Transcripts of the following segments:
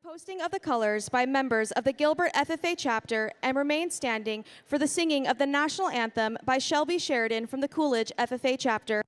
Posting of the colors by members of the Gilbert FFA chapter and remain standing for the singing of the national anthem by Shelby Sheridan from the Coolidge FFA chapter.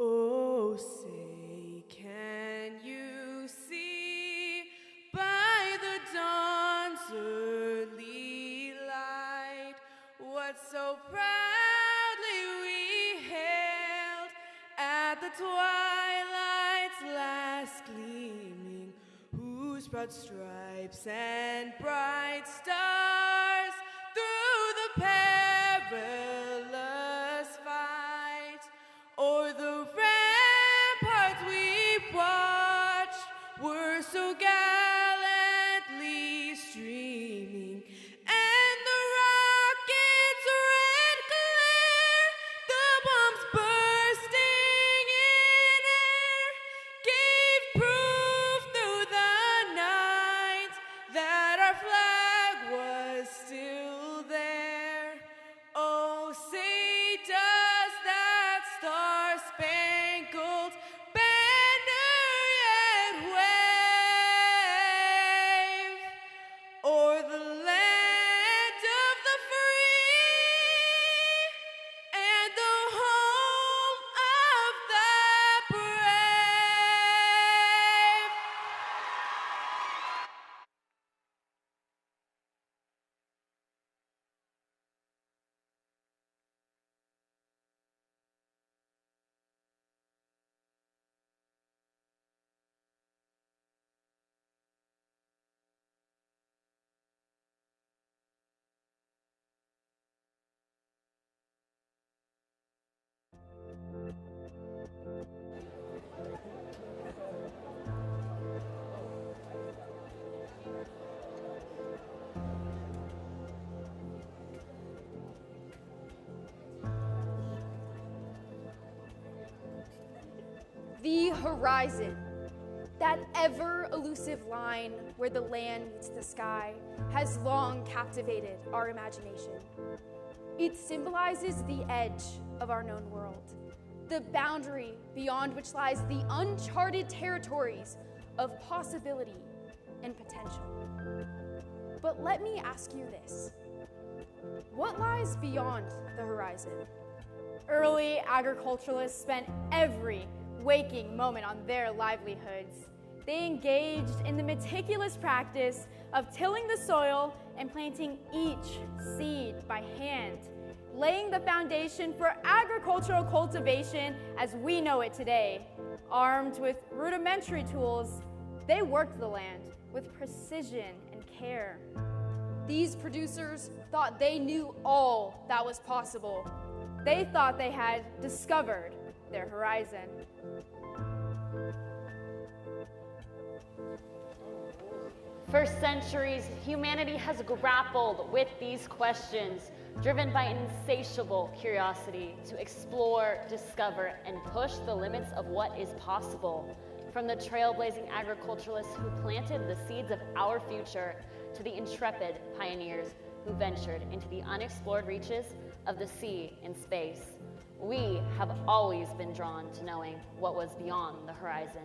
Oh, say, can you see by the dawn's early light what so proudly we hailed at the twilight's last gleaming, whose broad stripes and bright stars through the perilous fight o'er the ramparts we watched were so gallantly streaming, and the rockets' red glare, the bombs bursting in air, gave proof through the night that our flag was still there. Oh, say does that star-spangled banner yet wave o'er the land of the free and the home of the brave? The horizon, that ever-elusive line where the land meets the sky, has long captivated our imagination. It symbolizes the edge of our known world, the boundary beyond which lies the uncharted territories of possibility and potential. But let me ask you this: what lies beyond the horizon? Early agriculturalists spent every waking moment on their livelihoods. They engaged in the meticulous practice of tilling the soil and planting each seed by hand, laying the foundation for agricultural cultivation as we know it today. Armed with rudimentary tools, they worked the land with precision and care. These producers thought they knew all that was possible. They thought they had discovered their horizon. For centuries, humanity has grappled with these questions, driven by an insatiable curiosity to explore, discover, and push the limits of what is possible. From the trailblazing agriculturalists who planted the seeds of our future to the intrepid pioneers who ventured into the unexplored reaches of the sea and space, we have always been drawn to knowing what was beyond the horizon.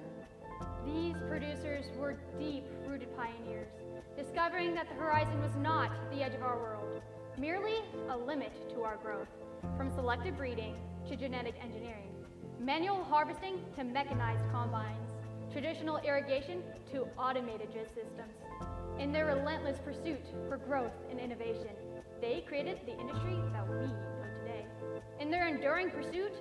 These producers were deep-rooted pioneers, discovering that the horizon was not the edge of our world, merely a limit to our growth, from selective breeding to genetic engineering. Manual harvesting to mechanized combines, traditional irrigation to automated drip systems. In their relentless pursuit for growth and innovation, they created the industry that we know today. In their enduring pursuit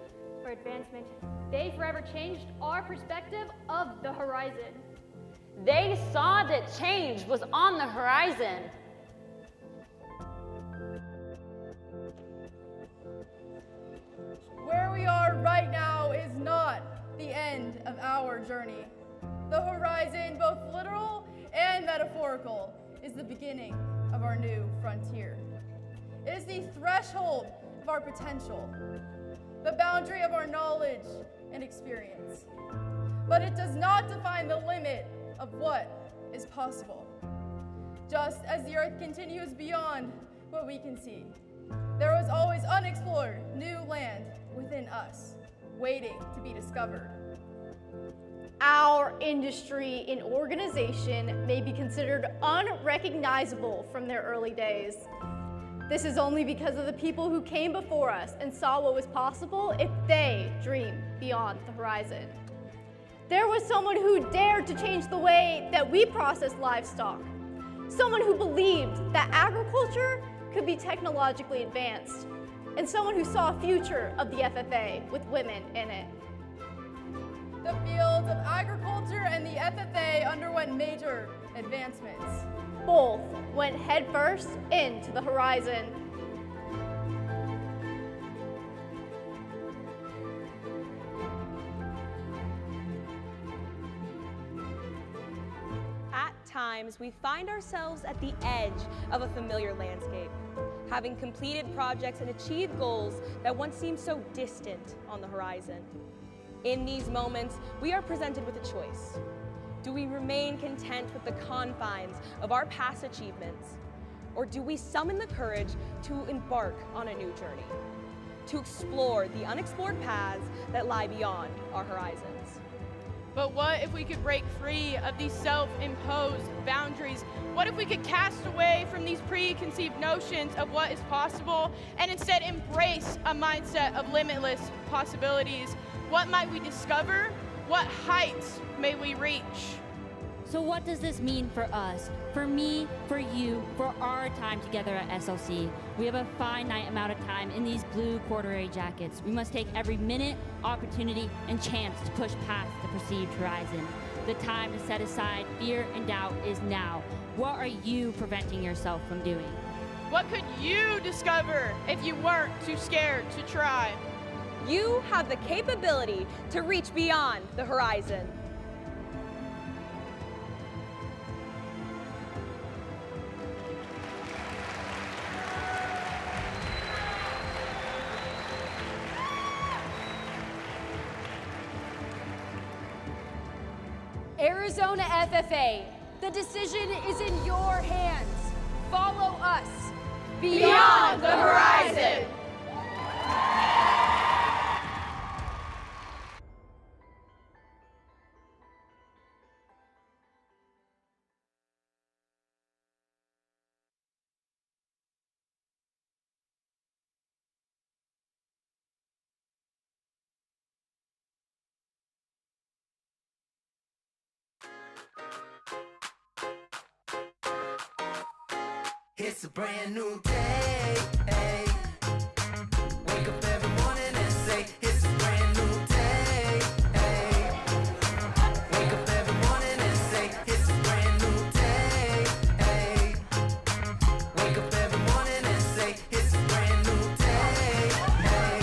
for advancement, they forever changed our perspective of the horizon. They saw that change was on the horizon. Where we are right now is not the end of our journey. The horizon, both literal and metaphorical, is the beginning of our new frontier. It is the threshold of our potential, the boundary of our knowledge and experience. But it does not define the limit of what is possible. Just as the earth continues beyond what we can see, there was always unexplored new land within us, waiting to be discovered. Our industry and organization may be considered unrecognizable from their early days. This is only because of the people who came before us and saw what was possible if they dreamed beyond the horizon. There was someone who dared to change the way that we process livestock. Someone who believed that agriculture could be technologically advanced. And someone who saw a future of the FFA with women in it. The fields of agriculture and the FFA underwent major advancements. Both went headfirst into the horizon. At times, we find ourselves at the edge of a familiar landscape, having completed projects and achieved goals that once seemed so distant on the horizon. In these moments, we are presented with a choice. Do we remain content with the confines of our past achievements, or do we summon the courage to embark on a new journey, to explore the unexplored paths that lie beyond our horizons? But what if we could break free of these self-imposed boundaries? What if we could cast away from these preconceived notions of what is possible and instead embrace a mindset of limitless possibilities? What might we discover? What heights may we reach? So what does this mean for us? For me, for you, for our time together at SLC? We have a finite amount of time in these blue corduroy jackets. We must take every minute, opportunity, and chance to push past the perceived horizon. The time to set aside fear and doubt is now. What are you preventing yourself from doing? What could you discover if you weren't too scared to try? You have the capability to reach beyond the horizon. Arizona FFA, the decision is in your hands. Follow us. Beyond the horizon! It's a brand new day. Hey. Wake up every morning and say, it's a brand new day. Hey. Wake up every morning and say, it's a brand new day. Hey. Wake up every morning and say, it's a brand new day. Hey.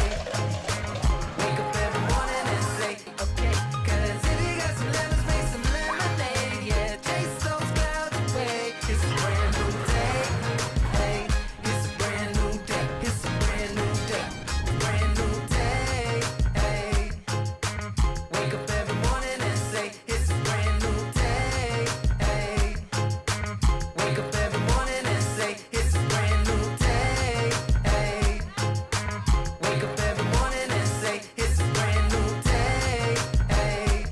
Wake up every morning and say, okay, 'cause if you got some lemons, make some lemonade. Yeah, taste those clouds away. It's a brand new day. It's a brand new day, it's a brand new day, brand new day, hey. Wake up every morning and say, it's a brand new day, hey. Wake up every morning and say, it's a brand new day, hey. Wake up every morning and say, it's a brand new day, hey.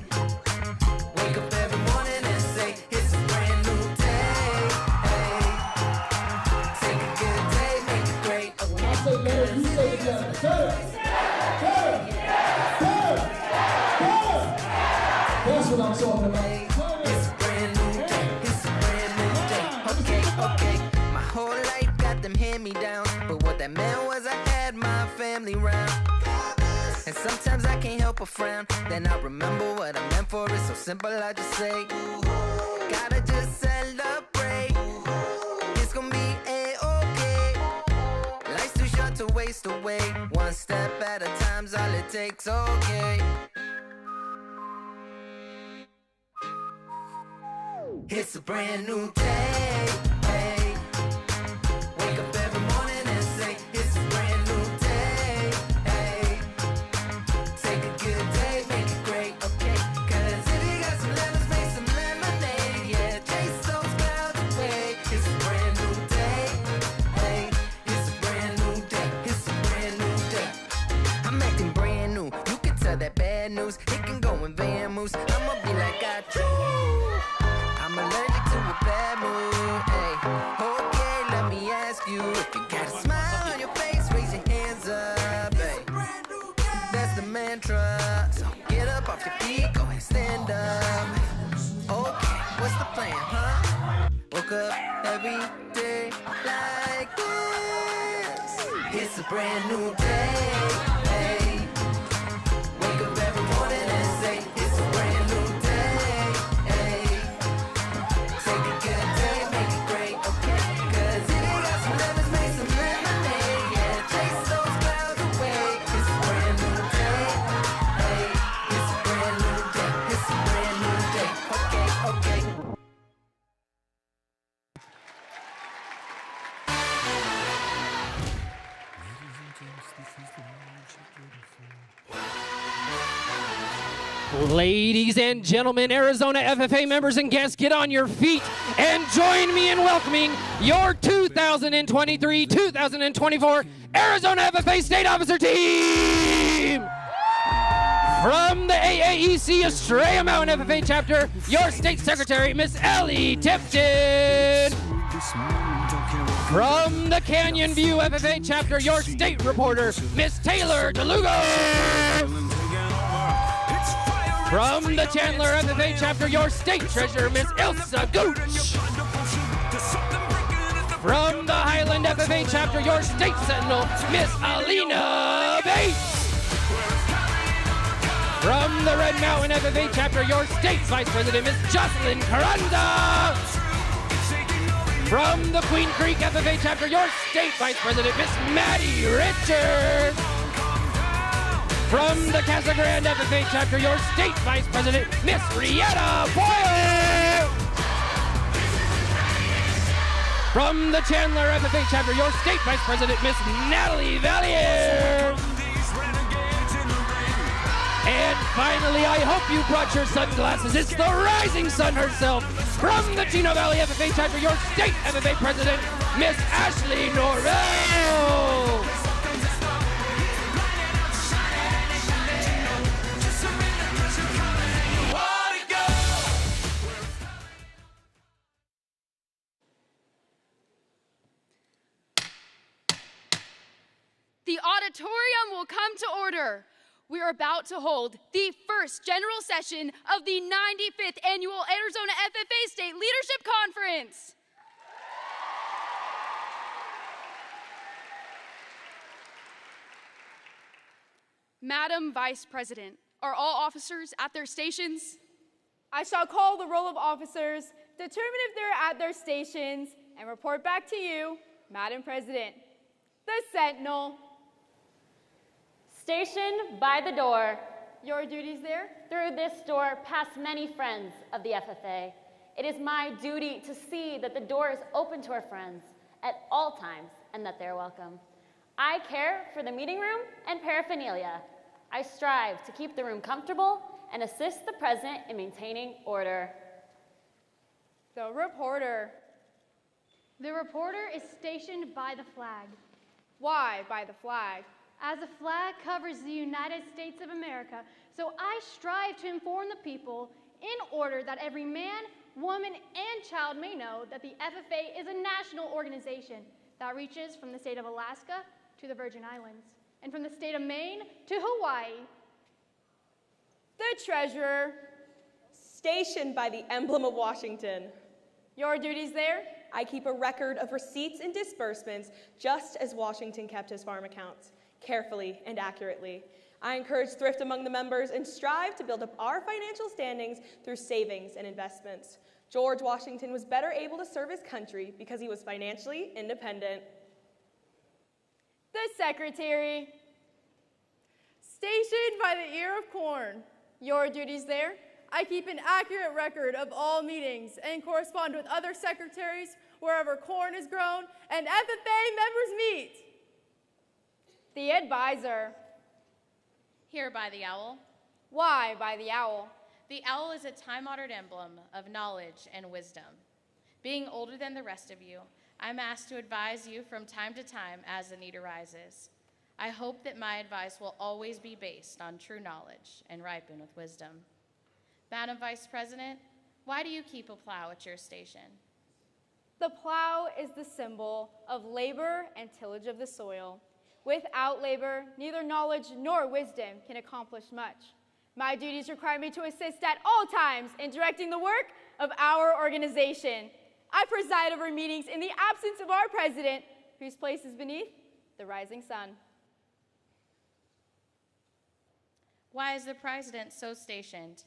Wake up every morning and say, it's a brand new day, hey. Take a good day, make it great. When I say let it, you say it together. Cut it! Cut it! Cut it! my family round. And sometimes I can't help but frown. Then I remember what I meant for. It's so simple, I just say, gotta just celebrate. It's gonna be A-okay. Life's too short to waste away. One step at a time's all it takes, okay. It's a brand new day, hey. Wake up every morning and say, it's a brand new day, hey. Take a good day, make it great, okay. Cause if you got some lemons, make some lemonade, yeah. Chase those clouds away. It's a brand new day, hey. It's a brand new day, it's a brand new day. I'm acting brand new, you can tell that bad news. It can go in van moves, I'ma be like I do. I'm allergic to a bad mood, ayy. Okay, let me ask you, if you got a smile on your face, raise your hands up, ayy. That's the mantra, so get up off your feet, go ahead, stand up. Okay, what's the plan, huh? Woke up every day like this. It's a brand new day, ayy. Wake up every morning and say, it's a brand new day, ayy. Take a good day, make it great, okay. Cause if you got some lemons, make some lemonade, yeah. Chase those clouds away. It's a brand new day, hey. It's a brand new day, it's a brand new day, okay, okay. Ladies and gentlemen, Arizona FFA members and guests, get on your feet and join me in welcoming your 2023-2024 Arizona FFA State Officer Team! From the AAEC Estrella Mountain FFA Chapter, your State Secretary, Miss Ellie Tipton! From the Canyon View FFA Chapter, your State Reporter, Miss Taylor DeLugo! From the Chandler FFA Chapter, your State Treasurer, Miss Ilsa Gooch. From the Highland FFA Chapter, your State Sentinel, Miss Alina Bates. From the Red Mountain FFA Chapter, your State Vice President, Miss Jocelyn Carranza. From the Queen Creek FFA Chapter, your State Vice President, Miss Maddie Richards. From the Casa Grande FFA Chapter, your State Vice President, Miss Rietta Boyle. From the Chandler FFA Chapter, your State Vice President, Miss Natalie Valier. And finally, I hope you brought your sunglasses. It's the rising sun herself. From the Chino Valley FFA Chapter, your State FFA President, Miss Ashley Norrell. The auditorium will come to order. We are about to hold the first general session of the 95th Annual Arizona FFA State Leadership Conference. Madam Vice President, are all officers at their stations? I shall call the roll of officers, determine if they're at their stations, and report back to you, Madam President. The Sentinel. Station by the door. Your duties there? Through this door, past many friends of the FFA. It is my duty to see that the door is open to our friends at all times and that they're welcome. I care for the meeting room and paraphernalia. I strive to keep the room comfortable and assist the president in maintaining order. The reporter. The reporter is stationed by the flag. Why by the flag? As the flag covers the United States of America, so I strive to inform the people in order that every man, woman, and child may know that the FFA is a national organization that reaches from the state of Alaska to the Virgin Islands, and from the state of Maine to Hawaii. The treasurer. Stationed by the emblem of Washington. Your duties there? I keep a record of receipts and disbursements, just as Washington kept his farm accounts. carefully and accurately. I encourage thrift among the members and strive to build up our financial standings through savings and investments. George Washington was better able to serve his country because he was financially independent. The Secretary. Stationed by the ear of corn. Your duties there? I keep an accurate record of all meetings and correspond with other secretaries wherever corn is grown and FFA members meet. The Advisor. Here by the owl. Why by the owl? The owl is a time-honored emblem of knowledge and wisdom. Being older than the rest of you, I'm asked to advise you from time to time as the need arises. I hope that my advice will always be based on true knowledge and ripen with wisdom. Madam Vice President, why do you keep a plow at your station? The plow is the symbol of labor and tillage of the soil. Without labor, neither knowledge nor wisdom can accomplish much. My duties require me to assist at all times in directing the work of our organization. I preside over meetings in the absence of our president, whose place is beneath the rising sun. Why is the president so stationed?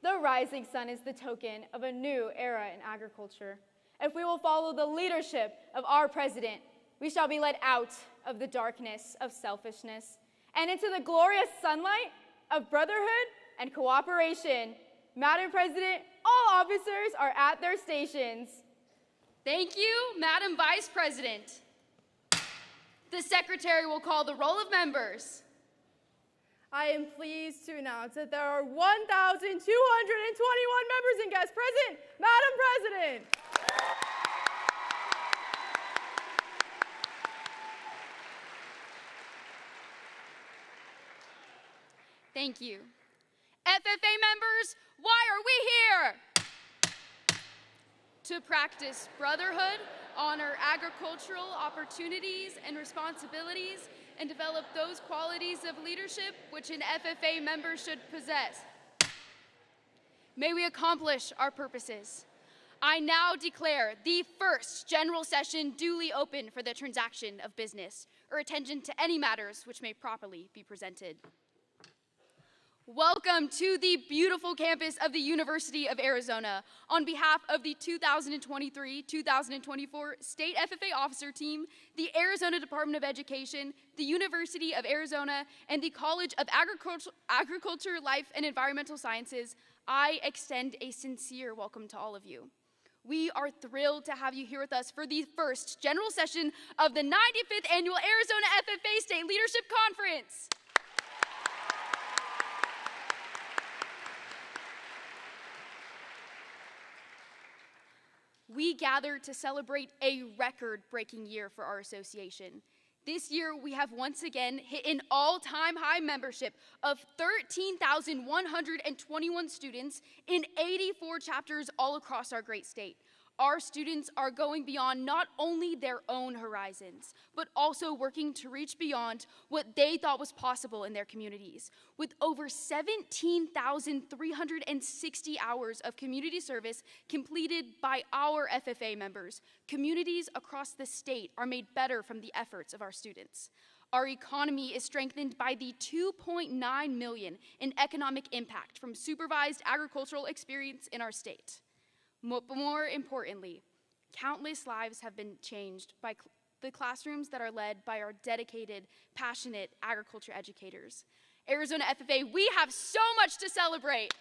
The rising sun is the token of a new era in agriculture. If we will follow the leadership of our president, we shall be led out of the darkness of selfishness and into the glorious sunlight of brotherhood and cooperation. Madam President, all officers are at their stations. Thank you, Madam Vice President. The Secretary will call the roll of members. I am pleased to announce that there are 1,221 members and guests present. Madam President. Thank you. FFA members, why are we here? To practice brotherhood, honor agricultural opportunities and responsibilities, and develop those qualities of leadership which an FFA member should possess. May we accomplish our purposes. I now declare the first general session duly open for the transaction of business or attention to any matters which may properly be presented. Welcome to the beautiful campus of the University of Arizona. On behalf of the 2023-2024 State FFA Officer Team, the Arizona Department of Education, the University of Arizona, and the College of Agriculture, Life, and Environmental Sciences, I extend a sincere welcome to all of you. We are thrilled to have you here with us for the first general session of the 95th Annual Arizona FFA State Leadership Conference. We gather to celebrate a record-breaking year for our association. This year, we have once again hit an all-time high membership of 13,121 students in 84 chapters all across our great state. Our students are going beyond not only their own horizons, but also working to reach beyond what they thought was possible in their communities. With over 17,360 hours of community service completed by our FFA members, communities across the state are made better from the efforts of our students. Our economy is strengthened by the $2.9 million in economic impact from supervised agricultural experience in our state. But more importantly, countless lives have been changed by the classrooms that are led by our dedicated, passionate agriculture educators. Arizona FFA, we have so much to celebrate.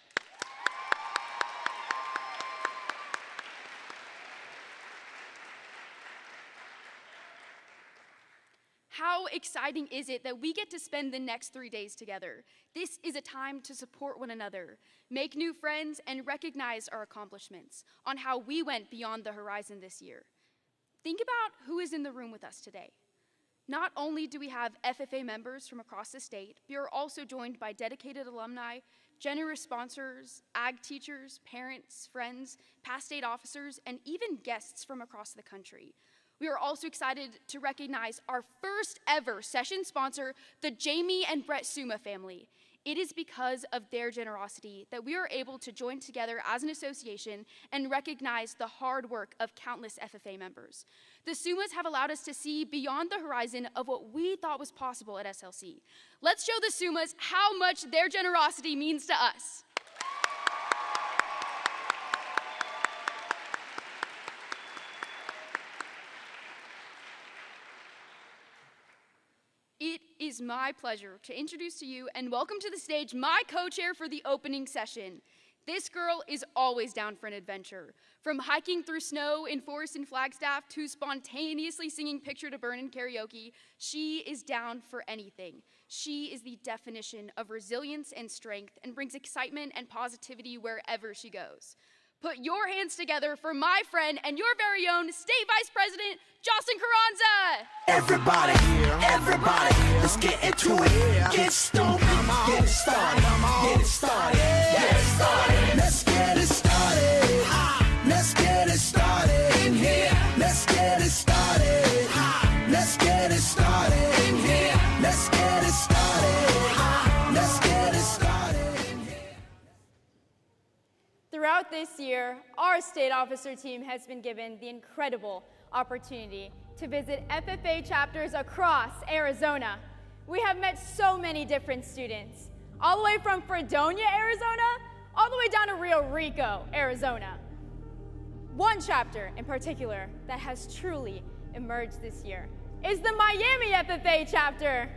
How exciting is it that we get to spend the next 3 days together? This is a time to support one another, make new friends, and recognize our accomplishments on how we went beyond the horizon this year. Think about who is in the room with us today. Not only do we have FFA members from across the state, we are also joined by dedicated alumni, generous sponsors, ag teachers, parents, friends, past state officers, and even guests from across the country. We are also excited to recognize our first ever session sponsor, the Jamie and Brett Suma family. It is because of their generosity that we are able to join together as an association and recognize the hard work of countless FFA members. The SUMAs have allowed us to see beyond the horizon of what we thought was possible at SLC. Let's show the SUMAs how much their generosity means to us. It is my pleasure to introduce to you and welcome to the stage my co-chair for the opening session. This girl is always down for an adventure. From hiking through snow in forests in Flagstaff to spontaneously singing Picture to Burn in karaoke, she is down for anything. She is the definition of resilience and strength and brings excitement and positivity wherever she goes. Put your hands together for my friend and your very own State Vice President, Jocelyn Carranza. Everybody, let's get into it. Get stoked, get it started, get it started, get it started. Let's get it started. Let's get it started in here. Let's get it started. Let's get it started in here. Let's get it started. Let's get it started in here. Throughout this year, our state officer team has been given the incredible opportunity to visit FFA chapters across Arizona. We have met so many different students, all the way from Fredonia, Arizona, all the way down to Rio Rico, Arizona. One chapter in particular that has truly emerged this year is the Miami FFA chapter.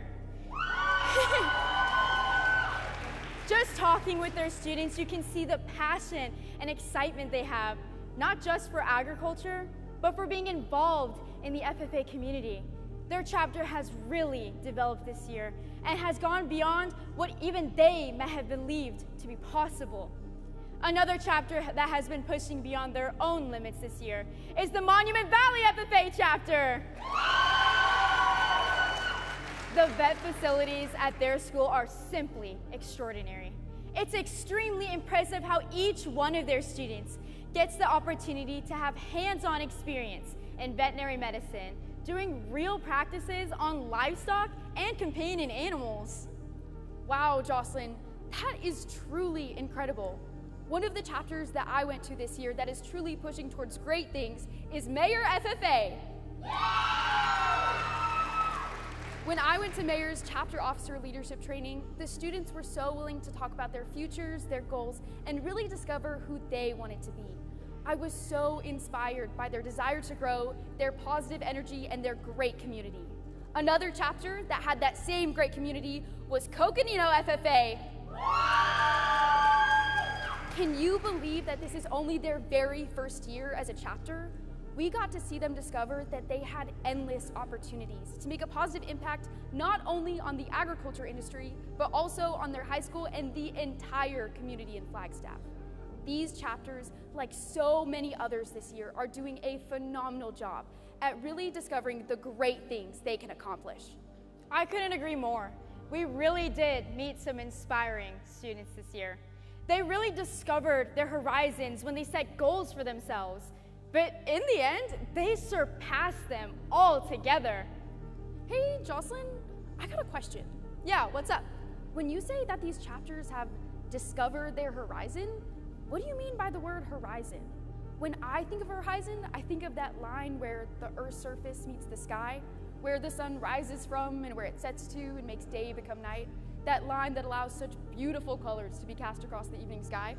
Just talking with their students, you can see the passion and excitement they have, not just for agriculture, but for being involved in the FFA community. Their chapter has really developed this year and has gone beyond what even they may have believed to be possible. Another chapter that has been pushing beyond their own limits this year is the Monument Valley FFA chapter. The vet facilities at their school are simply extraordinary. It's extremely impressive how each one of their students gets the opportunity to have hands-on experience in veterinary medicine, doing real practices on livestock and companion animals. Wow, Jocelyn, that is truly incredible. One of the chapters that I went to this year that is truly pushing towards great things is Mayor FFA. When I went to Mayor's chapter officer leadership training, the students were so willing to talk about their futures, their goals, and really discover who they wanted to be. I was so inspired by their desire to grow, their positive energy, and their great community. Another chapter that had that same great community was Coconino FFA. Can you believe that this is only their very first year as a chapter? We got to see them discover that they had endless opportunities to make a positive impact not only on the agriculture industry, but also on their high school and the entire community in Flagstaff. These chapters, like so many others this year, are doing a phenomenal job at really discovering the great things they can accomplish. I couldn't agree more. We really did meet some inspiring students this year. They really discovered their horizons when they set goals for themselves. But in the end, they surpassed them altogether. Hey, Jocelyn, I got a question. Yeah, what's up? When you say that these chapters have discovered their horizon, what do you mean by the word horizon? When I think of a horizon, I think of that line where the Earth's surface meets the sky, where the sun rises from and where it sets to and makes day become night. That line that allows such beautiful colors to be cast across the evening sky.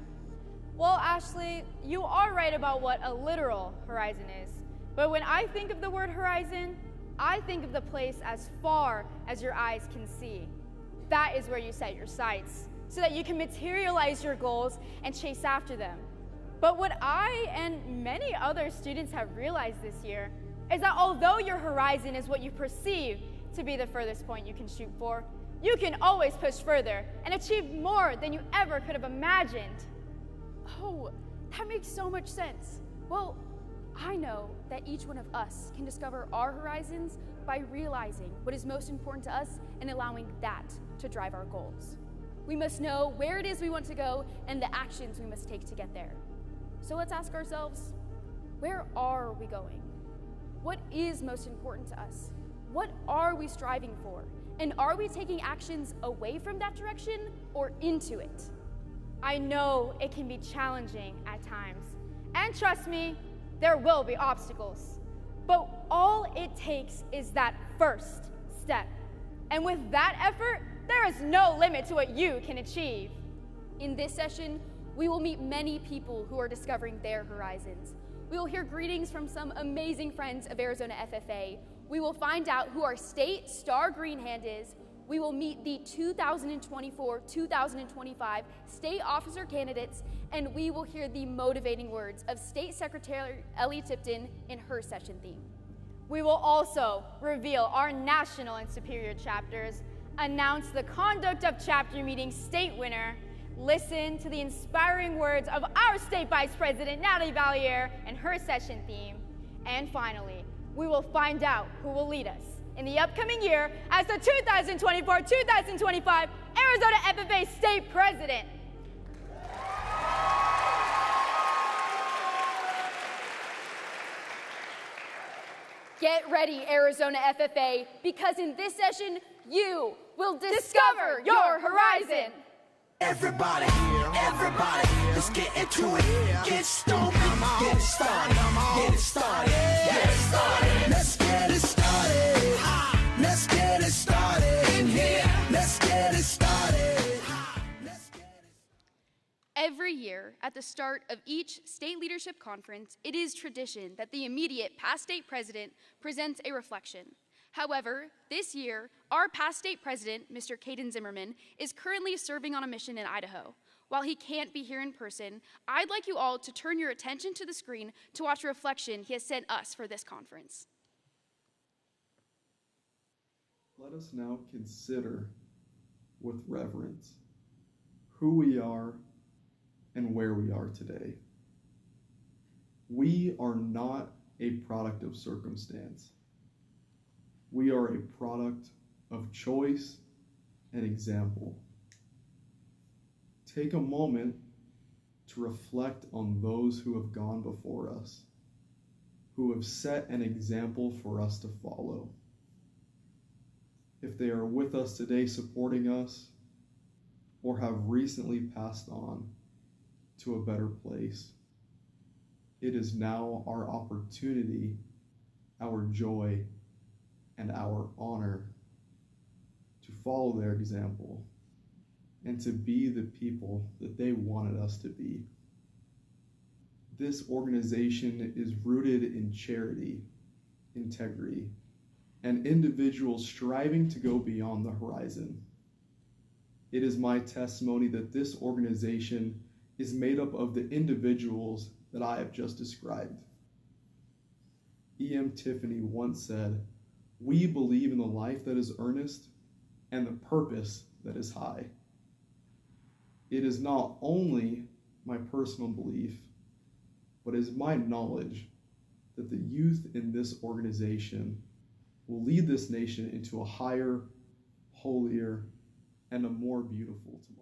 Well, Ashley, you are right about what a literal horizon is. But when I think of the word horizon, I think of the place as far as your eyes can see. That is where you set your sights, so that you can materialize your goals and chase after them. But what I and many other students have realized this year is that although your horizon is what you perceive to be the furthest point you can shoot for, you can always push further and achieve more than you ever could have imagined. Oh, that makes so much sense. Well, I know that each one of us can discover our horizons by realizing what is most important to us and allowing that to drive our goals. We must know where it is we want to go and the actions we must take to get there. So let's ask ourselves, where are we going? What is most important to us? What are we striving for? And are we taking actions away from that direction or into it? I know it can be challenging at times. And trust me, there will be obstacles. But all it takes is that first step. And with that effort, there is no limit to what you can achieve. In this session, we will meet many people who are discovering their horizons. We will hear greetings from some amazing friends of Arizona FFA. We will find out who our state star greenhand is. We will meet the 2024-2025 state officer candidates, and we will hear the motivating words of State Secretary Ellie Tipton in her session theme. We will also reveal our national and superior chapters, announce the conduct of chapter meeting state winner, listen to the inspiring words of our state vice president, Natalie Valier, and her session theme, and finally, we will find out who will lead us in the upcoming year as the 2024-2025 Arizona FFA State President. Get ready, Arizona FFA, because in this session, you will discover your horizon. Everybody, let's get into it. Get stoked, get it started, get it started, get it started. Let's get it started. Let's get it started in here. Let's get it started. Every year, at the start of each state leadership conference, it is tradition that the immediate past state president presents a reflection. However, this year, our past state president, Mr. Caden Zimmerman, is currently serving on a mission in Idaho. While he can't be here in person, I'd like you all to turn your attention to the screen to watch a reflection he has sent us for this conference. Let us now consider with reverence who we are and where we are today. We are not a product of circumstance. We are a product of choice and example. Take a moment to reflect on those who have gone before us, who have set an example for us to follow. If they are with us today supporting us, or have recently passed on to a better place, it is now our opportunity, our joy, and our honor to follow their example and to be the people that they wanted us to be. This organization is rooted in charity, integrity, and individuals striving to go beyond the horizon. It is my testimony that this organization is made up of the individuals that I have just described. E.M. Tiffany once said, "We believe in the life that is earnest and the purpose that is high." It is not only my personal belief, but it is my knowledge that the youth in this organization will lead this nation into a higher, holier, and a more beautiful tomorrow.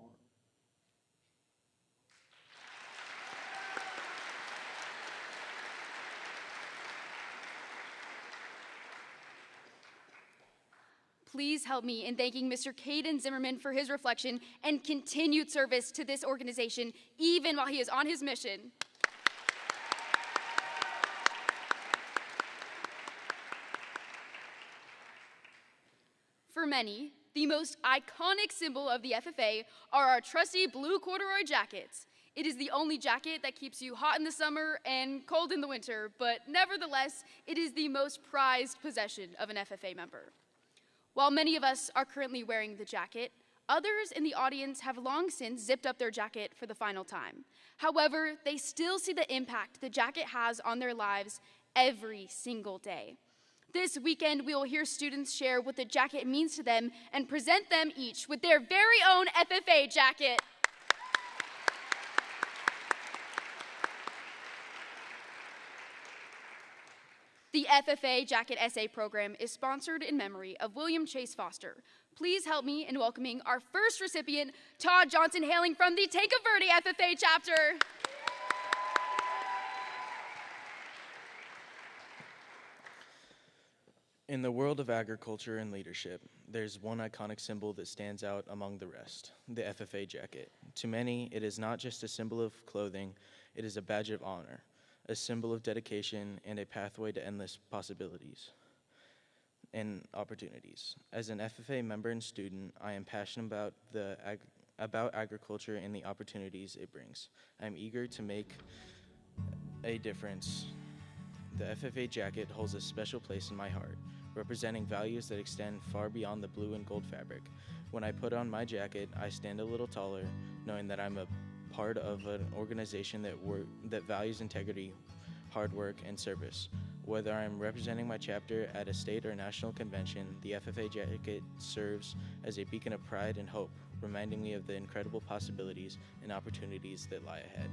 Please help me in thanking Mr. Caden Zimmerman for his reflection and continued service to this organization, even while he is on his mission. For many, the most iconic symbol of the FFA are our trusty blue corduroy jackets. It is the only jacket that keeps you hot in the summer and cold in the winter, but nevertheless, it is the most prized possession of an FFA member. While many of us are currently wearing the jacket, others in the audience have long since zipped up their jacket for the final time. However, they still see the impact the jacket has on their lives every single day. This weekend, we will hear students share what the jacket means to them and present them each with their very own FFA jacket. The FFA Jacket Essay Program is sponsored in memory of William Chase Foster. Please help me in welcoming our first recipient, Todd Johnson, hailing from the Tanque Verde FFA chapter. In the world of agriculture and leadership, there's one iconic symbol that stands out among the rest, the FFA jacket. To many, it is not just a symbol of clothing, it is a badge of honor, a symbol of dedication and a pathway to endless possibilities and opportunities. As an FFA member and student, I am passionate about agriculture and the opportunities it brings. I'm eager to make a difference. The FFA jacket holds a special place in my heart, representing values that extend far beyond the blue and gold fabric. When I put on my jacket, I stand a little taller, knowing that I'm a part of an organization that values integrity, hard work, and service. Whether I'm representing my chapter at a state or national convention, the FFA jacket serves as a beacon of pride and hope, reminding me of the incredible possibilities and opportunities that lie ahead.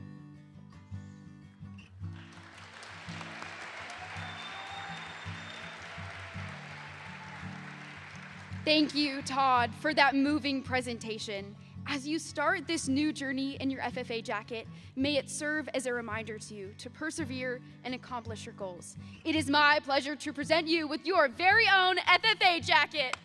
Thank you, Todd, for that moving presentation. As you start this new journey in your FFA jacket, may it serve as a reminder to you to persevere and accomplish your goals. It is my pleasure to present you with your very own FFA jacket.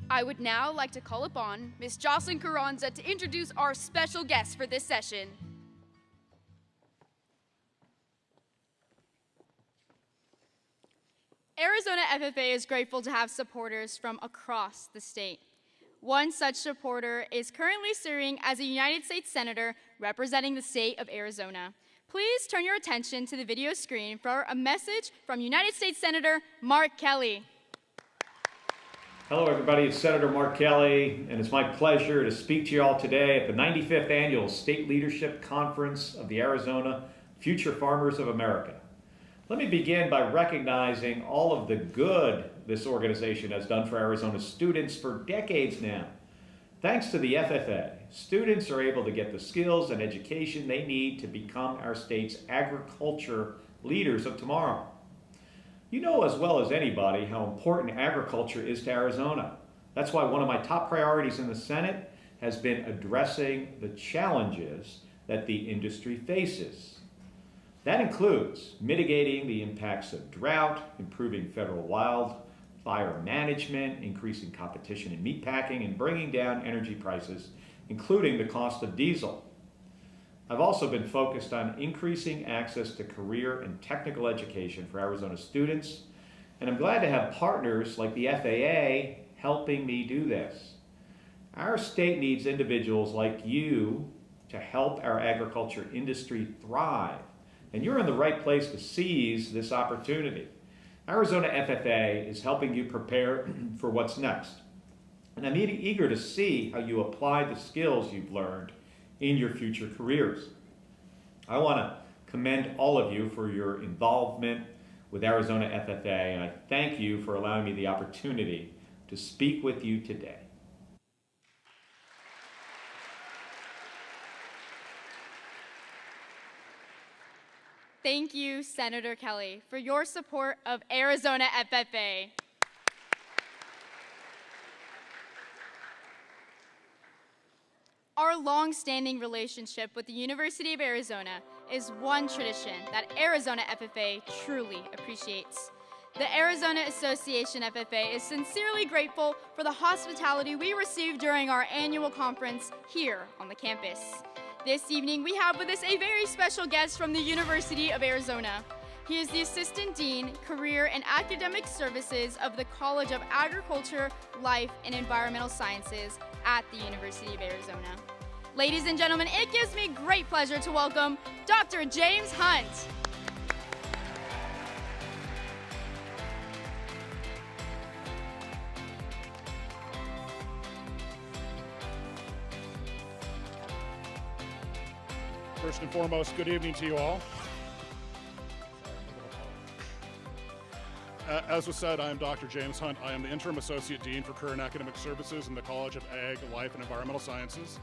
I would now like to call upon Ms. Jocelyn Carranza to introduce our special guest for this session. Arizona FFA is grateful to have supporters from across the state. One such supporter is currently serving as a United States Senator representing the state of Arizona. Please turn your attention to the video screen for a message from United States Senator Mark Kelly. Hello everybody, it's Senator Mark Kelly, and it's my pleasure to speak to you all today at the 95th Annual State Leadership Conference of the Arizona Future Farmers of America. Let me begin by recognizing all of the good this organization has done for Arizona students for decades now. Thanks to the FFA, students are able to get the skills and education they need to become our state's agriculture leaders of tomorrow. You know as well as anybody how important agriculture is to Arizona. That's why one of my top priorities in the Senate has been addressing the challenges that the industry faces. That includes mitigating the impacts of drought, improving federal wildfire management, increasing competition in meatpacking, and bringing down energy prices, including the cost of diesel. I've also been focused on increasing access to career and technical education for Arizona students, and I'm glad to have partners like the FAA helping me do this. Our state needs individuals like you to help our agriculture industry thrive, and you're in the right place to seize this opportunity. Arizona FFA is helping you prepare for what's next, and I'm eager to see how you apply the skills you've learned in your future careers. I want to commend all of you for your involvement with Arizona FFA, and I thank you for allowing me the opportunity to speak with you today. Thank you, Senator Kelly, for your support of Arizona FFA. Our long-standing relationship with the University of Arizona is one tradition that Arizona FFA truly appreciates. The Arizona Association FFA is sincerely grateful for the hospitality we received during our annual conference here on the campus. This evening, we have with us a very special guest from the University of Arizona. He is the Assistant Dean, Career and Academic Services of the College of Agriculture, Life, and Environmental Sciences at the University of Arizona. Ladies and gentlemen, it gives me great pleasure to welcome Dr. James Hunt. First and foremost, good evening to you all. As was said, I am Dr. James Hunt. I am the Interim Associate Dean for Career and Academic Services in the College of Ag, Life, and Environmental Sciences.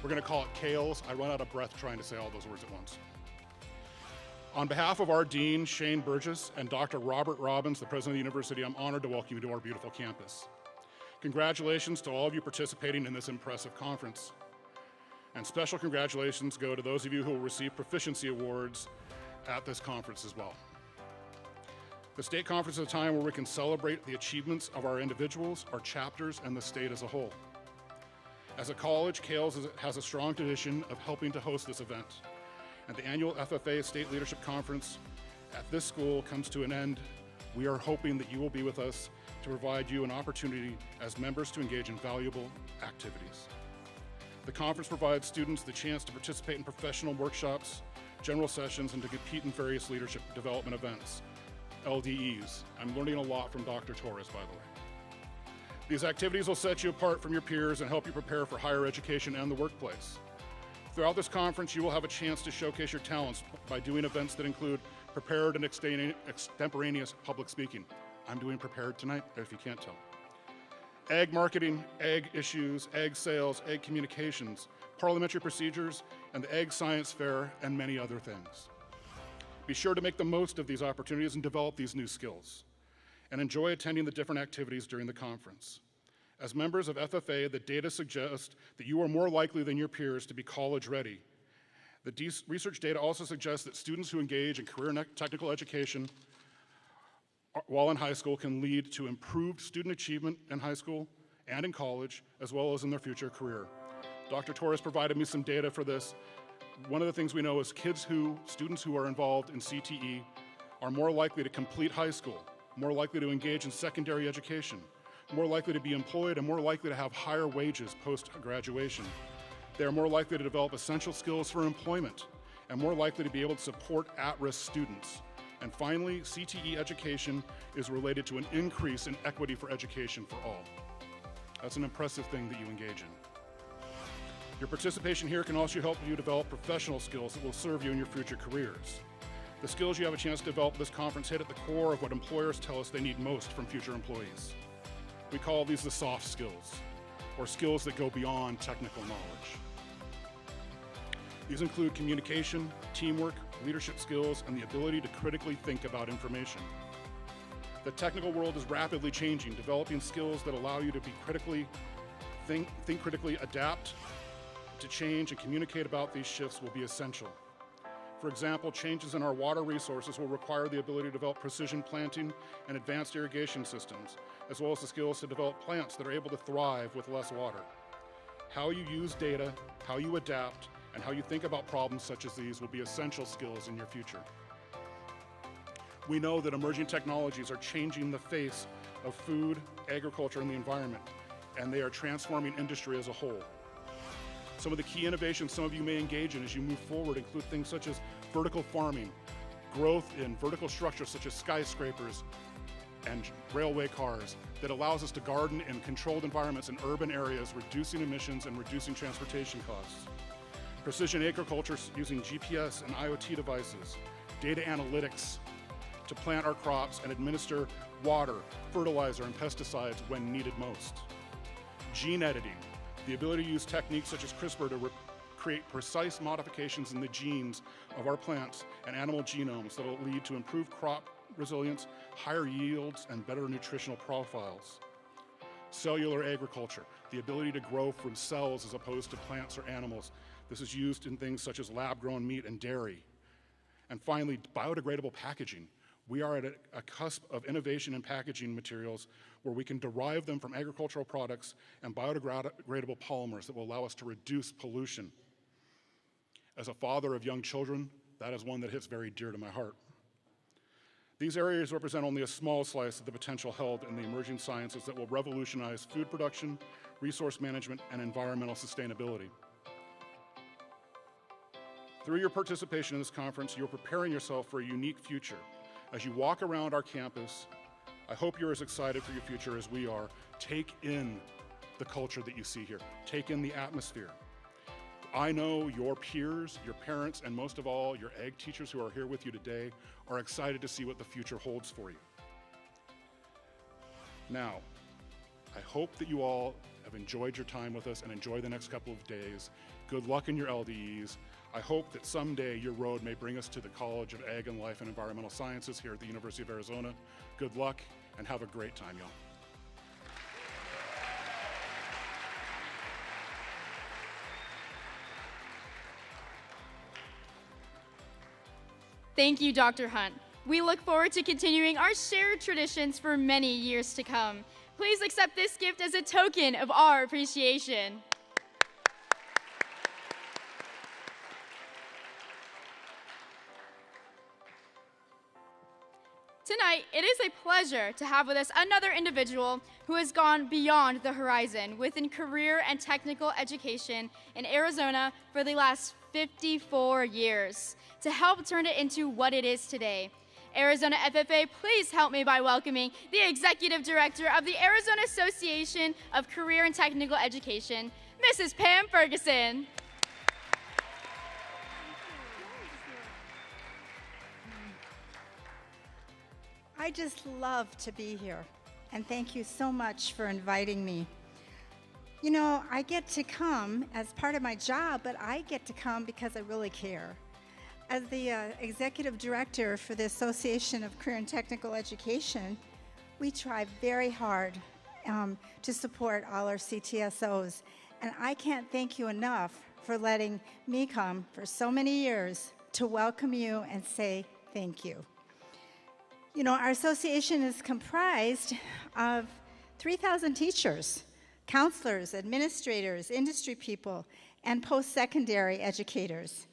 We're going to call it CALES. I run out of breath trying to say all those words at once. On behalf of our Dean, Shane Burgess, and Dr. Robert Robbins, the President of the University, I'm honored to welcome you to our beautiful campus. Congratulations to all of you participating in this impressive conference. And special congratulations go to those of you who will receive proficiency awards at this conference as well. The state conference is a time where we can celebrate the achievements of our individuals, our chapters, and the state as a whole. As a college, Kales has a strong tradition of helping to host this event. And the annual FFA State Leadership Conference at this school comes to an end. We are hoping that you will be with us to provide you an opportunity as members to engage in valuable activities. The conference provides students the chance to participate in professional workshops, general sessions, and to compete in various leadership development events, LDEs. I'm learning a lot from Dr. Torres, by the way. These activities will set you apart from your peers and help you prepare for higher education and the workplace. Throughout this conference, you will have a chance to showcase your talents by doing events that include prepared and extemporaneous public speaking. I'm doing prepared tonight, if you can't tell. Ag marketing, ag issues, ag sales, ag communications, parliamentary procedures, and the Ag Science Fair, and many other things. Be sure to make the most of these opportunities and develop these new skills, and enjoy attending the different activities during the conference. As members of FFA, the data suggest that you are more likely than your peers to be college ready. The research data also suggests that students who engage in career and technical education while in high school can lead to improved student achievement in high school and in college, as well as in their future career. Dr. Torres provided me some data for this. One of the things we know is students who are involved in CTE are more likely to complete high school, more likely to engage in secondary education, more likely to be employed, and more likely to have higher wages post-graduation. They are more likely to develop essential skills for employment, and more likely to be able to support at-risk students. And finally, CTE education is related to an increase in equity for education for all. That's an impressive thing that you engage in. Your participation here can also help you develop professional skills that will serve you in your future careers. The skills you have a chance to develop at this conference hit at the core of what employers tell us they need most from future employees. We call these the soft skills, or skills that go beyond technical knowledge. These include communication, teamwork, leadership skills, and the ability to critically think about information. The technical world is rapidly changing. Developing skills that allow you to be think critically, adapt to change, and communicate about these shifts will be essential. For example, changes in our water resources will require the ability to develop precision planting and advanced irrigation systems, as well as the skills to develop plants that are able to thrive with less water. How you use data, how you adapt, and how you think about problems such as these will be essential skills in your future. We know that emerging technologies are changing the face of food, agriculture, and the environment, and they are transforming industry as a whole. Some of the key innovations some of you may engage in as you move forward include things such as vertical farming, growth in vertical structures such as skyscrapers and railway cars that allows us to garden in controlled environments in urban areas, reducing emissions and reducing transportation costs. Precision agriculture using GPS and IoT devices, data analytics to plant our crops and administer water, fertilizer, and pesticides when needed most. Gene editing, the ability to use techniques such as CRISPR to create precise modifications in the genes of our plants and animal genomes that will lead to improved crop resilience, higher yields, and better nutritional profiles. Cellular agriculture, the ability to grow from cells as opposed to plants or animals. This is used in things such as lab-grown meat and dairy. And finally, biodegradable packaging. We are at a cusp of innovation in packaging materials where we can derive them from agricultural products and biodegradable polymers that will allow us to reduce pollution. As a father of young children, that is one that hits very dear to my heart. These areas represent only a small slice of the potential held in the emerging sciences that will revolutionize food production, resource management, and environmental sustainability. Through your participation in this conference, you're preparing yourself for a unique future. As you walk around our campus, I hope you're as excited for your future as we are. Take in the culture that you see here. Take in the atmosphere. I know your peers, your parents, and most of all, your ag teachers who are here with you today are excited to see what the future holds for you. Now, I hope that you all have enjoyed your time with us and enjoy the next couple of days. Good luck in your LDEs. I hope that someday your road may bring us to the College of Ag and Life and Environmental Sciences here at the University of Arizona. Good luck and have a great time, y'all. Thank you, Dr. Hunt. We look forward to continuing our shared traditions for many years to come. Please accept this gift as a token of our appreciation. Tonight, it is a pleasure to have with us another individual who has gone beyond the horizon within career and technical education in Arizona for the last 54 years to help turn it into what it is today. Arizona FFA, please help me by welcoming the Executive Director of the Arizona Association of Career and Technical Education, Mrs. Pam Ferguson. I just love to be here, and thank you so much for inviting me. You know, I get to come as part of my job, but I get to come because I really care. As the Executive Director for the Association of Career and Technical Education, we try very hard to support all our CTSOs, and I can't thank you enough for letting me come for so many years to welcome you and say thank you. You know, our association is comprised of 3,000 teachers, counselors, administrators, industry people, and post-secondary educators.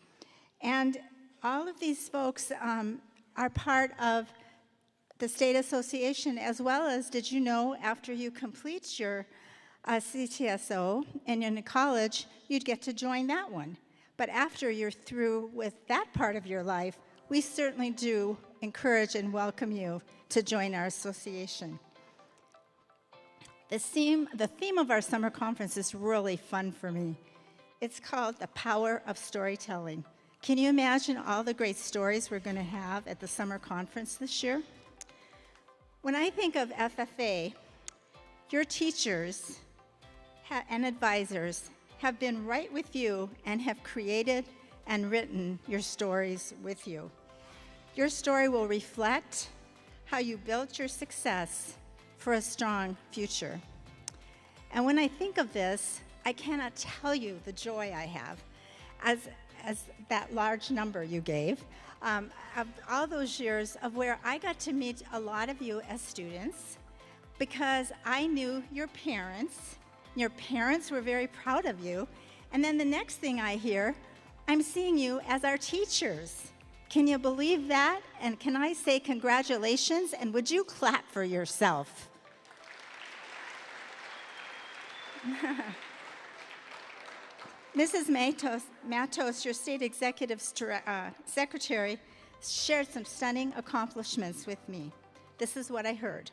And all of these folks are part of the state association, as well as, did you know, after you complete your CTSO and in college, you'd get to join that one. But after you're through with that part of your life, we certainly do encourage and welcome you to join our association. The theme of our summer conference is really fun for me. It's called The Power of Storytelling. Can you imagine all the great stories we're going to have at the summer conference this year? When I think of FFA, your teachers and advisors have been right with you and have created and written your stories with you. Your story will reflect how you built your success for a strong future. And when I think of this, I cannot tell you the joy I have as that large number you gave, of all those years of where I got to meet a lot of you as students because I knew your parents. Your parents were very proud of you. And then the next thing I hear, I'm seeing you as our teachers. Can you believe that? And can I say congratulations? And would you clap for yourself? Mrs. Matos, your state executive secretary, shared some stunning accomplishments with me. This is what I heard.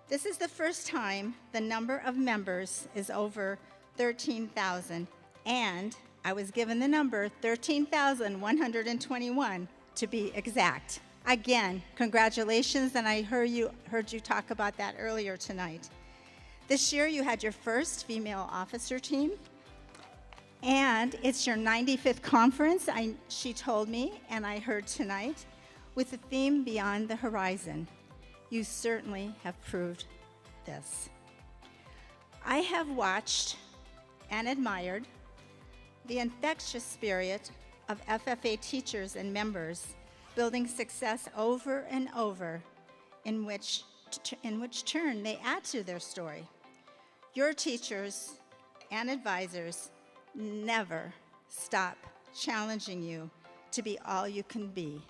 This is the first time the number of members is over 13,000, and I was given the number 13,121 to be exact. Again, congratulations, and I heard you talk about that earlier tonight. This year you had your first female officer team, and it's your 95th conference, she told me, and I heard tonight, with the theme Beyond the Horizon. You certainly have proved this. I have watched and admired the infectious spirit of FFA teachers and members building success over and over, in which turn they add to their story. Your teachers and advisors never stop challenging you to be all you can be.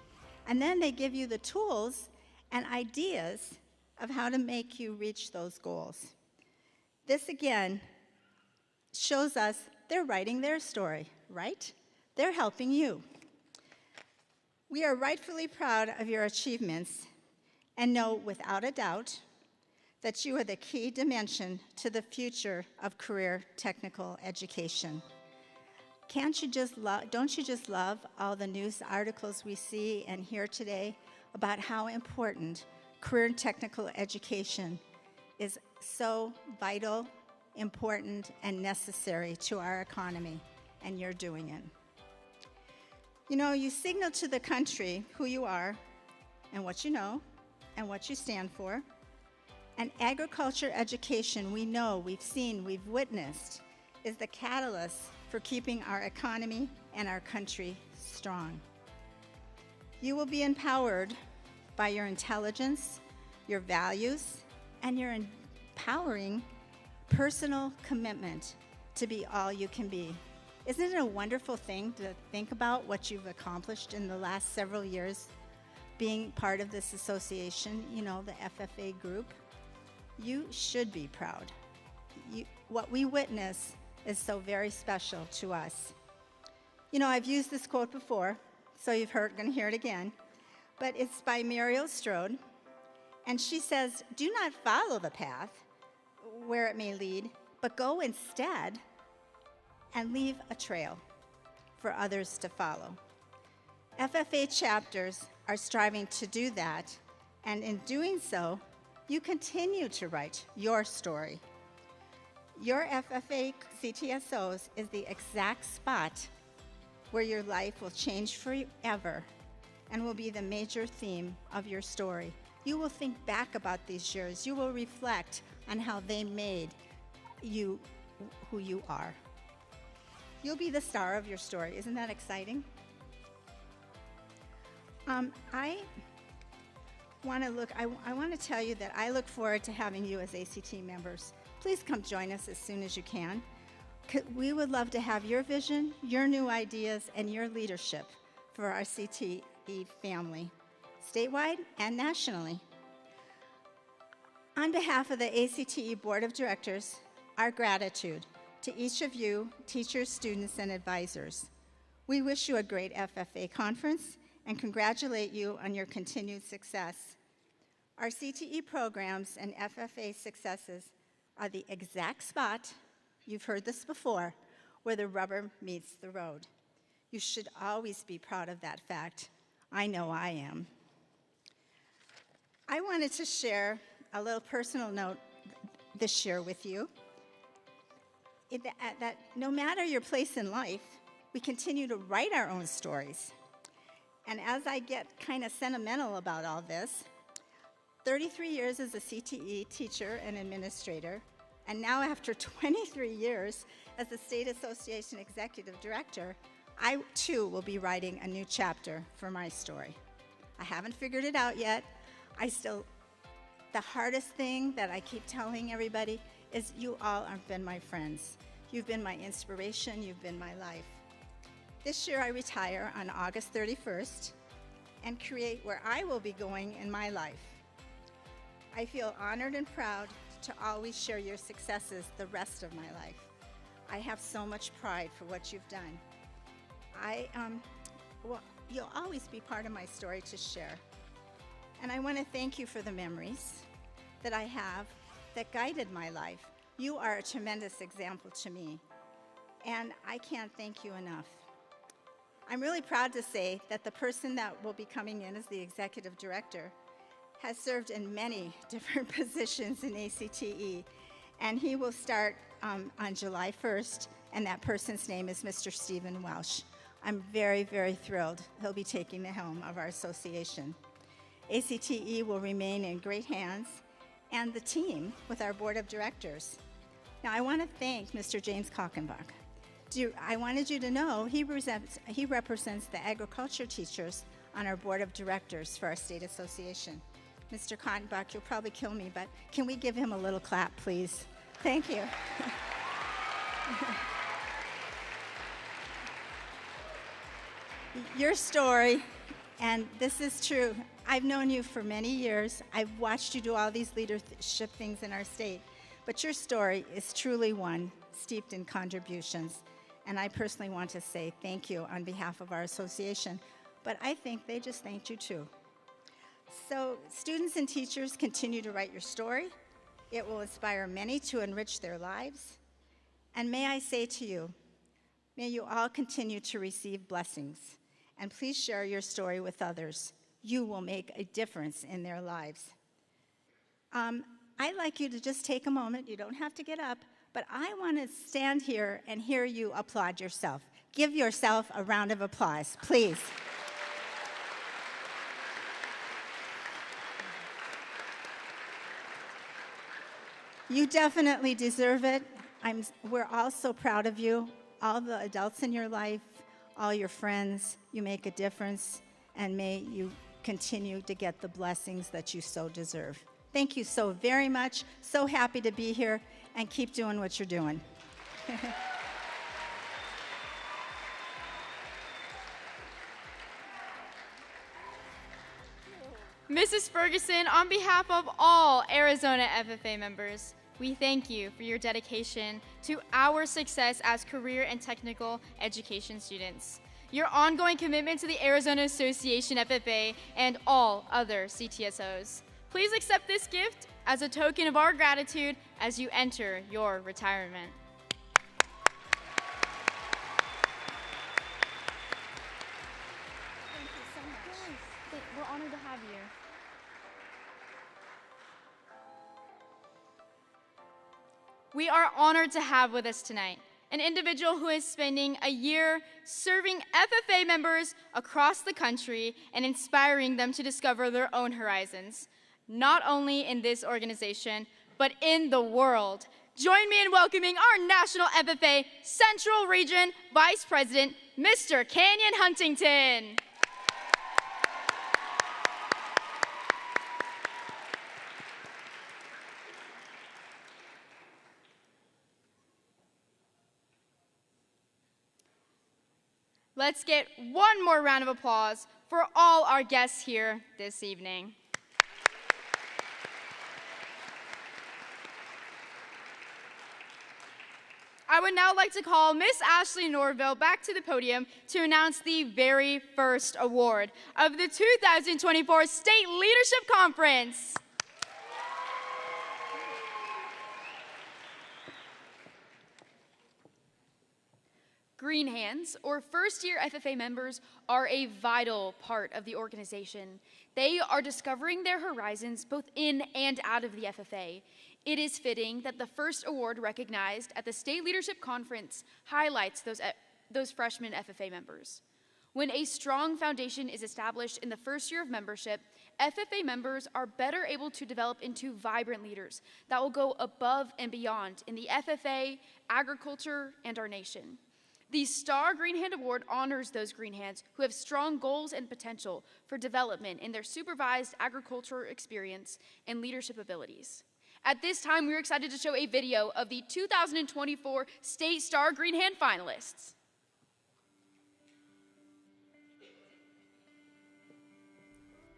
And then they give you the tools and ideas of how to make you reach those goals. This again shows us they're writing their story, right? They're helping you. We are rightfully proud of your achievements and know without a doubt that you are the key dimension to the future of career technical education. Don't you just love all the news articles we see and hear today about how important career and technical education is so vital, important, and necessary to our economy, and you're doing it. You know, you signal to the country who you are and what you know and what you stand for. And agriculture education, we know, we've seen, we've witnessed, is the catalyst for keeping our economy and our country strong. You will be empowered by your intelligence, your values, and your empowering personal commitment to be all you can be. Isn't it a wonderful thing to think about what you've accomplished in the last several years being part of this association, you know, the FFA group? You should be proud. What we witness is so very special to us. You know, I've used this quote before, so you've going to hear it again, but it's by Muriel Strode, and she says, "Do not follow the path where it may lead, but go instead and leave a trail for others to follow." FFA chapters are striving to do that, and in doing so, you continue to write your story. Your FFA CTSOs is the exact spot where your life will change forever and will be the major theme of your story. You will think back about these years. You will reflect on how they made you who you are. You'll be the star of your story. Isn't that exciting? I want to tell you that I look forward to having you as ACT members. Please come join us as soon as you can. We would love to have your vision, your new ideas, and your leadership for our CTE family, statewide and nationally. On behalf of the ACTE Board of Directors, our gratitude to each of you, teachers, students, and advisors. We wish you a great FFA conference and congratulate you on your continued success. Our CTE programs and FFA successes are the exact spot, you've heard this before, where the rubber meets the road. You should always be proud of that fact. I know I am. I wanted to share a little personal note this year with you, that no matter your place in life, we continue to write our own stories. And as I get kind of sentimental about all this, 33 years as a CTE teacher and administrator, and now after 23 years as the State Association Executive Director, I too will be writing a new chapter for my story. I haven't figured it out yet. The hardest thing that I keep telling everybody is you all have been my friends. You've been my inspiration, you've been my life. This year I retire on August 31st and create where I will be going in my life. I feel honored and proud to always share your successes the rest of my life. I have so much pride for what you've done. You'll always be part of my story to share. And I want to thank you for the memories that I have that guided my life. You are a tremendous example to me, and I can't thank you enough. I'm really proud to say that the person that will be coming in as the executive director has served in many different positions in ACTE, and he will start on July 1st, and that person's name is Mr. Stephen Welsh. I'm very, very thrilled he'll be taking the helm of our association. ACTE will remain in great hands, and the team with our board of directors. Now, I want to thank Mr. James Kalkenbach. I wanted you to know he represents the agriculture teachers on our board of directors for our state association. Mr. Kalkenbach, you'll probably kill me, but can we give him a little clap, please? Thank you. Your story, and this is true, I've known you for many years. I've watched you do all these leadership things in our state, but your story is truly one steeped in contributions. And I personally want to say thank you on behalf of our association, but I think they just thanked you too. So students and teachers, continue to write your story. It will inspire many to enrich their lives. And may I say to you, may you all continue to receive blessings, and please share your story with others. You will make a difference in their lives. I'd like you to just take a moment. You don't have to get up, but I want to stand here and hear you applaud yourself. Give yourself a round of applause, please. You definitely deserve it. We're all so proud of you, all the adults in your life, all your friends. You make a difference, and may you continue to get the blessings that you so deserve. Thank you so very much. So happy to be here, and keep doing what you're doing. Mrs. Ferguson, on behalf of all Arizona FFA members, we thank you for your dedication to our success as career and technical education students, your ongoing commitment to the Arizona Association FFA and all other CTSOs. Please accept this gift as a token of our gratitude as you enter your retirement. Thank you so much. We're honored to have you. We are honored to have with us tonight an individual who is spending a year serving FFA members across the country and inspiring them to discover their own horizons, not only in this organization, but in the world. Join me in welcoming our National FFA Central Region Vice President, Mr. Canyon Huntington. Let's get one more round of applause for all our guests here this evening. I would now like to call Miss Ashley Norville back to the podium to announce the very first award of the 2024 State Leadership Conference. Greenhands, or first-year FFA members, are a vital part of the organization. They are discovering their horizons both in and out of the FFA. It is fitting that the first award recognized at the State Leadership Conference highlights those freshman FFA members. When a strong foundation is established in the first year of membership, FFA members are better able to develop into vibrant leaders that will go above and beyond in the FFA, agriculture, and our nation. The Star Greenhand Award honors those greenhands who have strong goals and potential for development in their supervised agriculture experience and leadership abilities. At this time, we're excited to show a video of the 2024 State Star Greenhand finalists.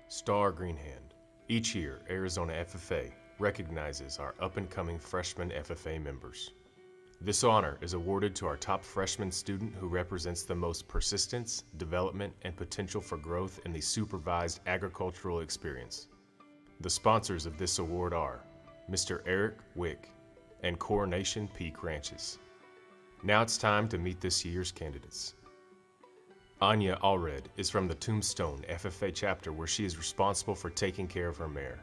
Star Greenhand. Each year, Arizona FFA recognizes our up-and-coming freshman FFA members. This honor is awarded to our top freshman student who represents the most persistence, development, and potential for growth in the supervised agricultural experience. The sponsors of this award are Mr. Eric Wick and Coronation Peak Ranches. Now it's time to meet this year's candidates. Anya Allred is from the Tombstone FFA chapter where she is responsible for taking care of her mare.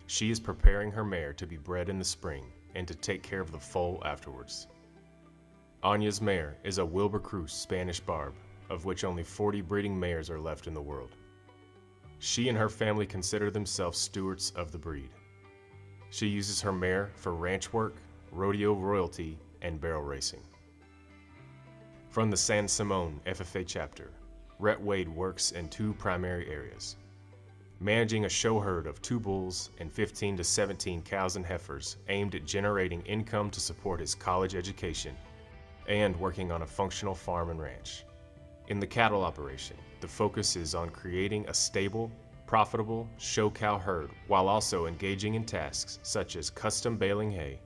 She is preparing her mare to be bred in the spring and to take care of the foal afterwards. Anya's mare is a Wilbur Cruz Spanish Barb, of which only 40 breeding mares are left in the world. She and her family consider themselves stewards of the breed. She uses her mare for ranch work, rodeo royalty, and barrel racing. From the San Simon FFA chapter, Rhett Wade works in two primary areas: managing a show herd of 2 bulls and 15 to 17 cows and heifers aimed at generating income to support his college education, and working on a functional farm and ranch. In the cattle operation, the focus is on creating a stable, profitable show cow herd while also engaging in tasks such as custom baling hay,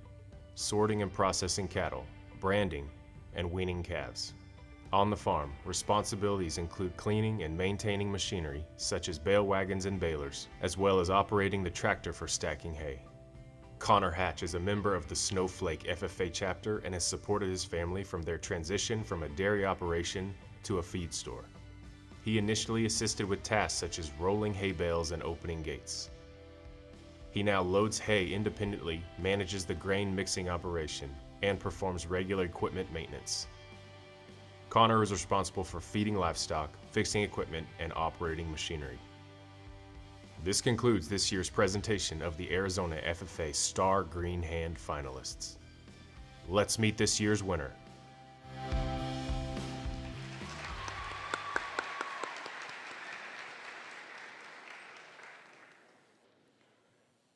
sorting and processing cattle, branding, and weaning calves. On the farm, responsibilities include cleaning and maintaining machinery such as bale wagons and balers, as well as operating the tractor for stacking hay. Connor Hatch is a member of the Snowflake FFA chapter and has supported his family from their transition from a dairy operation to a feed store. He initially assisted with tasks such as rolling hay bales and opening gates. He now loads hay independently, manages the grain mixing operation, and performs regular equipment maintenance. Connor is responsible for feeding livestock, fixing equipment, and operating machinery. This concludes this year's presentation of the Arizona FFA Star Greenhand finalists. Let's meet this year's winner.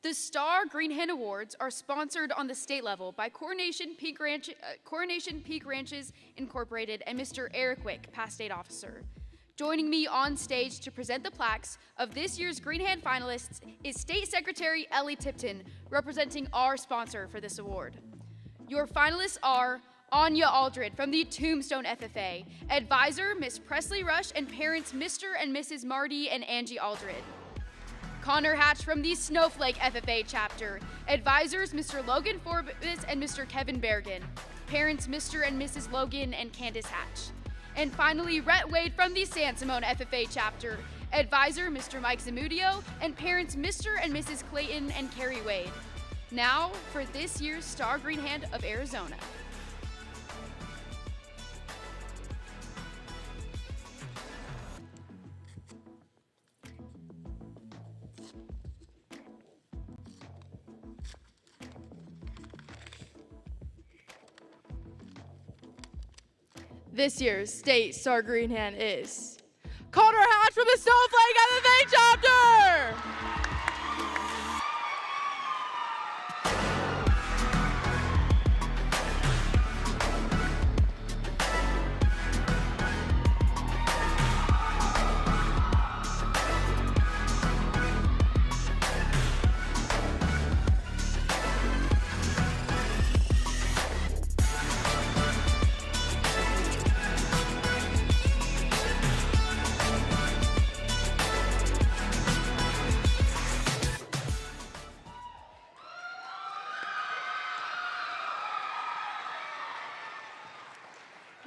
The Star Greenhand Awards are sponsored on the state level by Coronation Peak Ranches Incorporated and Mr. Eric Wick, past state officer. Joining me on stage to present the plaques of this year's Greenhand finalists is State Secretary Ellie Tipton, representing our sponsor for this award. Your finalists are Anya Aldred from the Tombstone FFA, advisor Miss Presley Rush, and parents Mr. and Mrs. Marty and Angie Aldred. Connor Hatch from the Snowflake FFA chapter, advisors Mr. Logan Forbes and Mr. Kevin Bergen, parents Mr. and Mrs. Logan and Candace Hatch. And finally, Rhett Wade from the San Simone FFA chapter, advisor Mr. Mike Zamudio, and parents Mr. and Mrs. Clayton and Carrie Wade. Now for this year's Star Greenhand of Arizona. This year's State Star Greenhand is Connor Hatch from the Snowflake FFA chapter!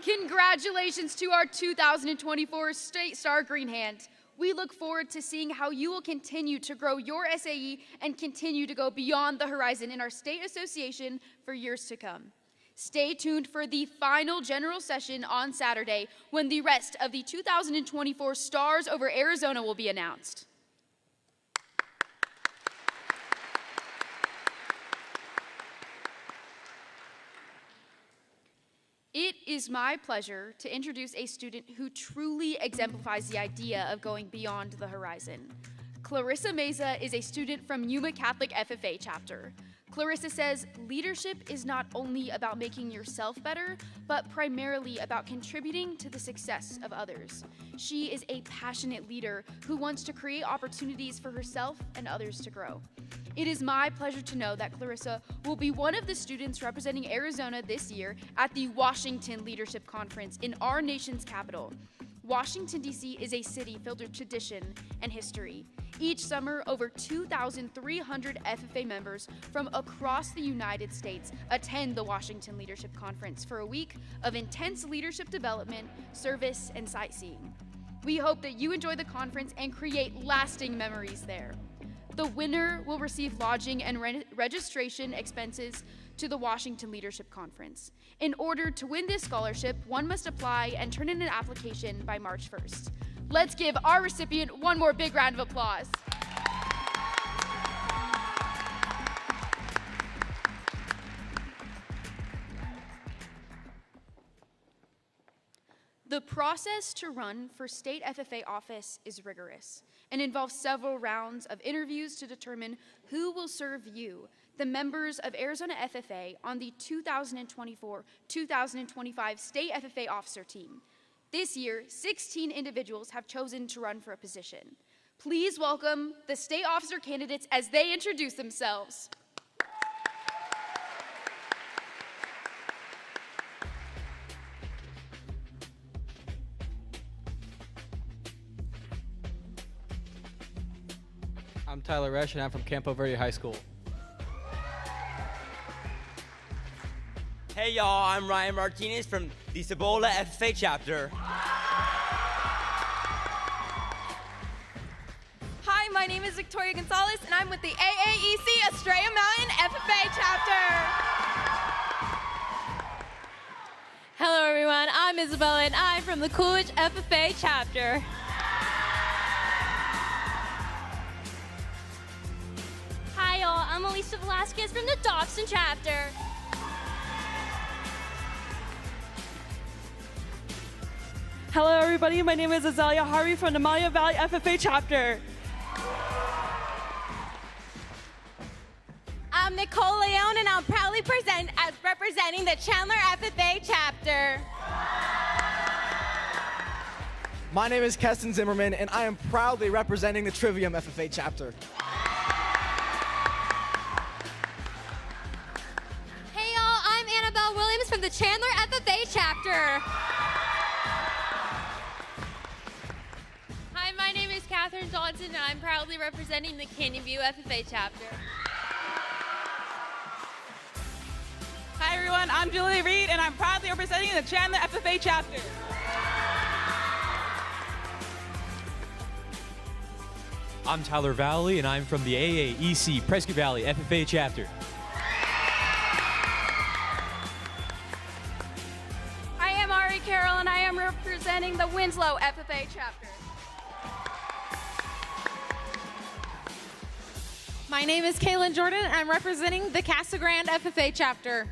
Congratulations to our 2024 State Star Greenhand. We look forward to seeing how you will continue to grow your SAE and continue to go beyond the horizon in our state association for years to come. Stay tuned for the final general session on Saturday when the rest of the 2024 Stars over Arizona will be announced. It is my pleasure to introduce a student who truly exemplifies the idea of going beyond the horizon. Clarissa Meza is a student from Yuma Catholic FFA chapter. Clarissa says, leadership is not only about making yourself better, but primarily about contributing to the success of others. She is a passionate leader who wants to create opportunities for herself and others to grow. It is my pleasure to know that Clarissa will be one of the students representing Arizona this year at the Washington Leadership Conference in our nation's capital. Washington, D.C. is a city filled with tradition and history. Each summer, over 2,300 FFA members from across the United States attend the Washington Leadership Conference for a week of intense leadership development, service, and sightseeing. We hope that you enjoy the conference and create lasting memories there. The winner will receive lodging and registration expenses to the Washington Leadership Conference. In order to win this scholarship, one must apply and turn in an application by March 1st. Let's give our recipient one more big round of applause. The process to run for state FFA office is rigorous and involves several rounds of interviews to determine who will serve you, the members of Arizona FFA, on the 2024-2025 state FFA officer team. This year, 16 individuals have chosen to run for a position. Please welcome the state officer candidates as they introduce themselves. I'm Tyler Resch, and I'm from Campo Verde High School. Hey y'all, I'm Ryan Martinez from the Cibola FFA chapter. Hi, my name is Victoria Gonzalez, and I'm with the AAEC Estrella Mountain FFA chapter. Hello everyone, I'm Isabella, and I'm from the Coolidge FFA chapter. Hi y'all, I'm Elisa Velasquez from the Dobson chapter. Hello everybody, my name is Azalea Harvey from the Maya Valley FFA chapter. I'm Nicole Leone, and I'm proudly present as representing the Chandler FFA chapter. My name is Keston Zimmerman, and I am proudly representing the Trivium FFA chapter. Hey y'all, I'm Annabelle Williams from the Chandler FFA chapter. Hi, my name is Catherine Johnson, and I'm proudly representing the Canyon View FFA chapter. Hi everyone, I'm Julie Reed, and I'm proudly representing the Chandler FFA chapter. I'm Tyler Valley, and I'm from the AAEC Prescott Valley FFA chapter. I am Ari Carroll, and I am representing the Winslow FFA chapter. My name is Kaylin Jordan, and I'm representing the Casa Grande FFA chapter.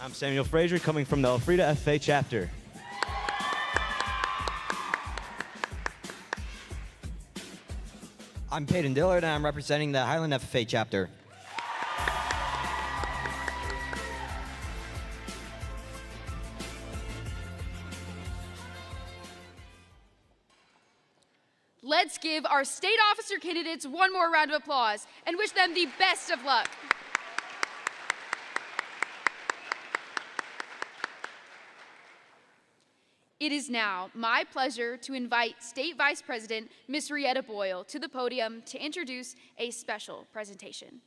I'm Samuel Frazier, coming from the Elfrida FFA chapter. I'm Peyton Dillard, and I'm representing the Highland FFA chapter. Let's give our state officer candidates one more round of applause and wish them the best of luck. It is now my pleasure to invite State Vice President Ms. Rietta Boyle to the podium to introduce a special presentation.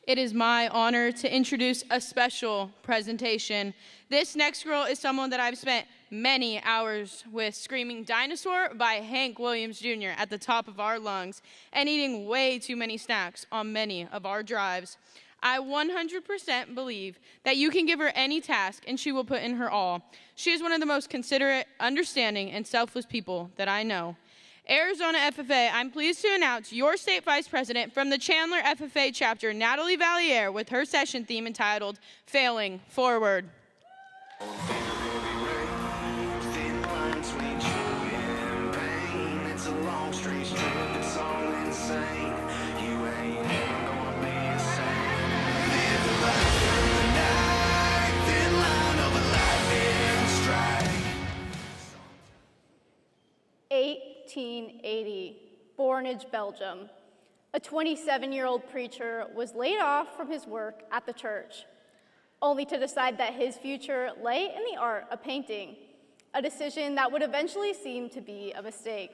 It is my honor to introduce a special presentation. This next girl is someone that I've spent many hours with, screaming "Dinosaur" by Hank Williams Jr. at the top of our lungs and eating way too many snacks on many of our drives. I 100% believe that you can give her any task and she will put in her all. She is one of the most considerate, understanding, and selfless people that I know. Arizona FFA, I'm pleased to announce your State Vice President from the Chandler FFA chapter, Natalie Valliere, with her session theme entitled Failing Forward. Bornage, Belgium. A 27-year-old preacher was laid off from his work at the church, only to decide that his future lay in the art of painting, a decision that would eventually seem to be a mistake.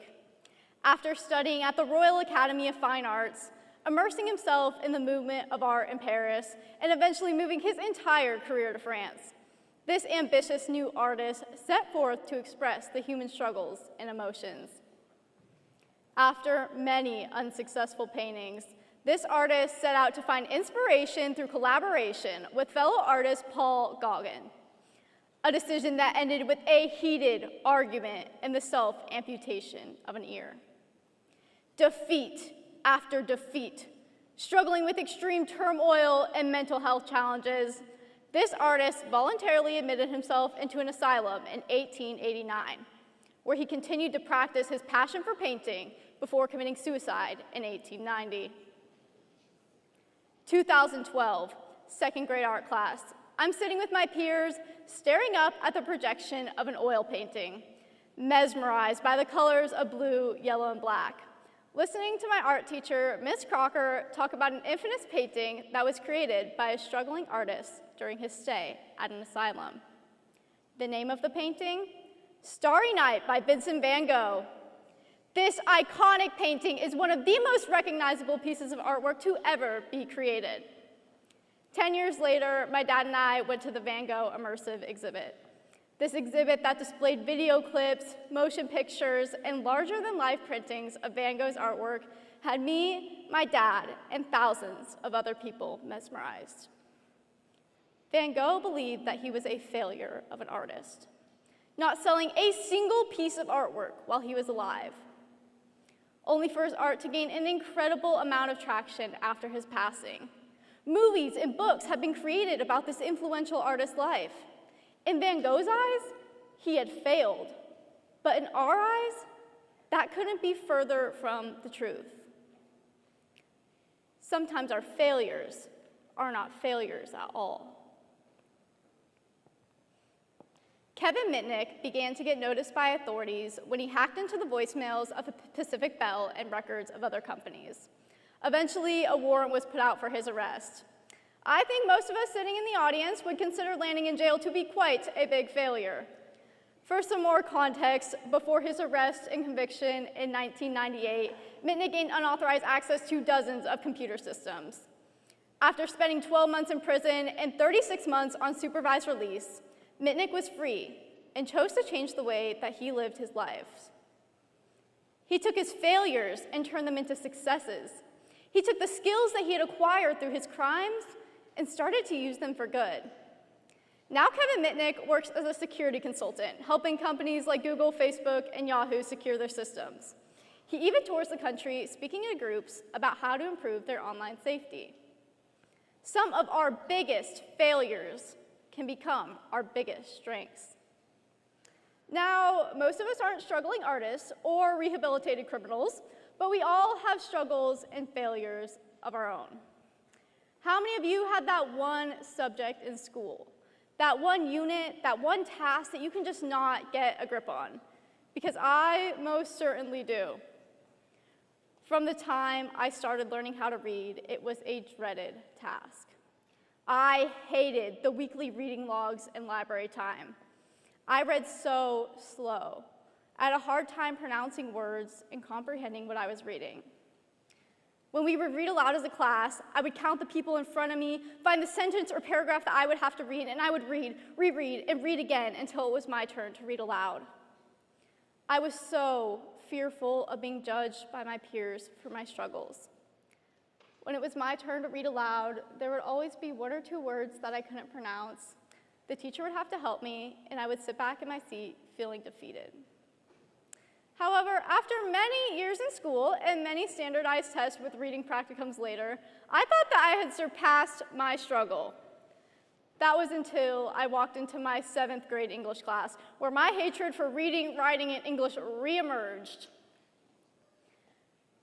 After studying at the Royal Academy of Fine Arts, immersing himself in the movement of art in Paris, and eventually moving his entire career to France, this ambitious new artist set forth to express the human struggles and emotions. After many unsuccessful paintings, this artist set out to find inspiration through collaboration with fellow artist Paul Gauguin, a decision that ended with a heated argument and the self-amputation of an ear. Defeat after defeat, struggling with extreme turmoil and mental health challenges, this artist voluntarily admitted himself into an asylum in 1889, where he continued to practice his passion for painting before committing suicide in 1890. 2012, second grade art class. I'm sitting with my peers, staring up at the projection of an oil painting, mesmerized by the colors of blue, yellow, and black, listening to my art teacher, Ms. Crocker, talk about an infamous painting that was created by a struggling artist during his stay at an asylum. The name of the painting? Starry Night by Vincent van Gogh. This iconic painting is one of the most recognizable pieces of artwork to ever be created. 10 years later, my dad and I went to the Van Gogh Immersive exhibit. This exhibit that displayed video clips, motion pictures, and larger-than-life printings of Van Gogh's artwork had me, my dad, and thousands of other people mesmerized. Van Gogh believed that he was a failure of an artist, not selling a single piece of artwork while he was alive, only for his art to gain an incredible amount of traction after his passing. Movies and books have been created about this influential artist's life. In Van Gogh's eyes, he had failed. But in our eyes, that couldn't be further from the truth. Sometimes our failures are not failures at all. Kevin Mitnick began to get noticed by authorities when he hacked into the voicemails of Pacific Bell and records of other companies. Eventually, a warrant was put out for his arrest. I think most of us sitting in the audience would consider landing in jail to be quite a big failure. For some more context, before his arrest and conviction in 1998, Mitnick gained unauthorized access to dozens of computer systems. After spending 12 months in prison and 36 months on supervised release, Mitnick was free and chose to change the way that he lived his life. He took his failures and turned them into successes. He took the skills that he had acquired through his crimes and started to use them for good. Now Kevin Mitnick works as a security consultant, helping companies like Google, Facebook, and Yahoo secure their systems. He even tours the country speaking to groups about how to improve their online safety. Some of our biggest failures can become our biggest strengths. Now, most of us aren't struggling artists or rehabilitated criminals, but we all have struggles and failures of our own. How many of you had that one subject in school? That one unit, that one task that you can just not get a grip on? Because I most certainly do. From the time I started learning how to read, it was a dreaded task. I hated the weekly reading logs and library time. I read so slow. I had a hard time pronouncing words and comprehending what I was reading. When we would read aloud as a class, I would count the people in front of me, find the sentence or paragraph that I would have to read, and I would read, reread, and read again until it was my turn to read aloud. I was so fearful of being judged by my peers for my struggles. When it was my turn to read aloud, there would always be one or two words that I couldn't pronounce. The teacher would have to help me, and I would sit back in my seat feeling defeated. However, after many years in school and many standardized tests with reading practicums later, I thought that I had surpassed my struggle. That was until I walked into my 7th grade English class, where my hatred for reading, writing, and English reemerged.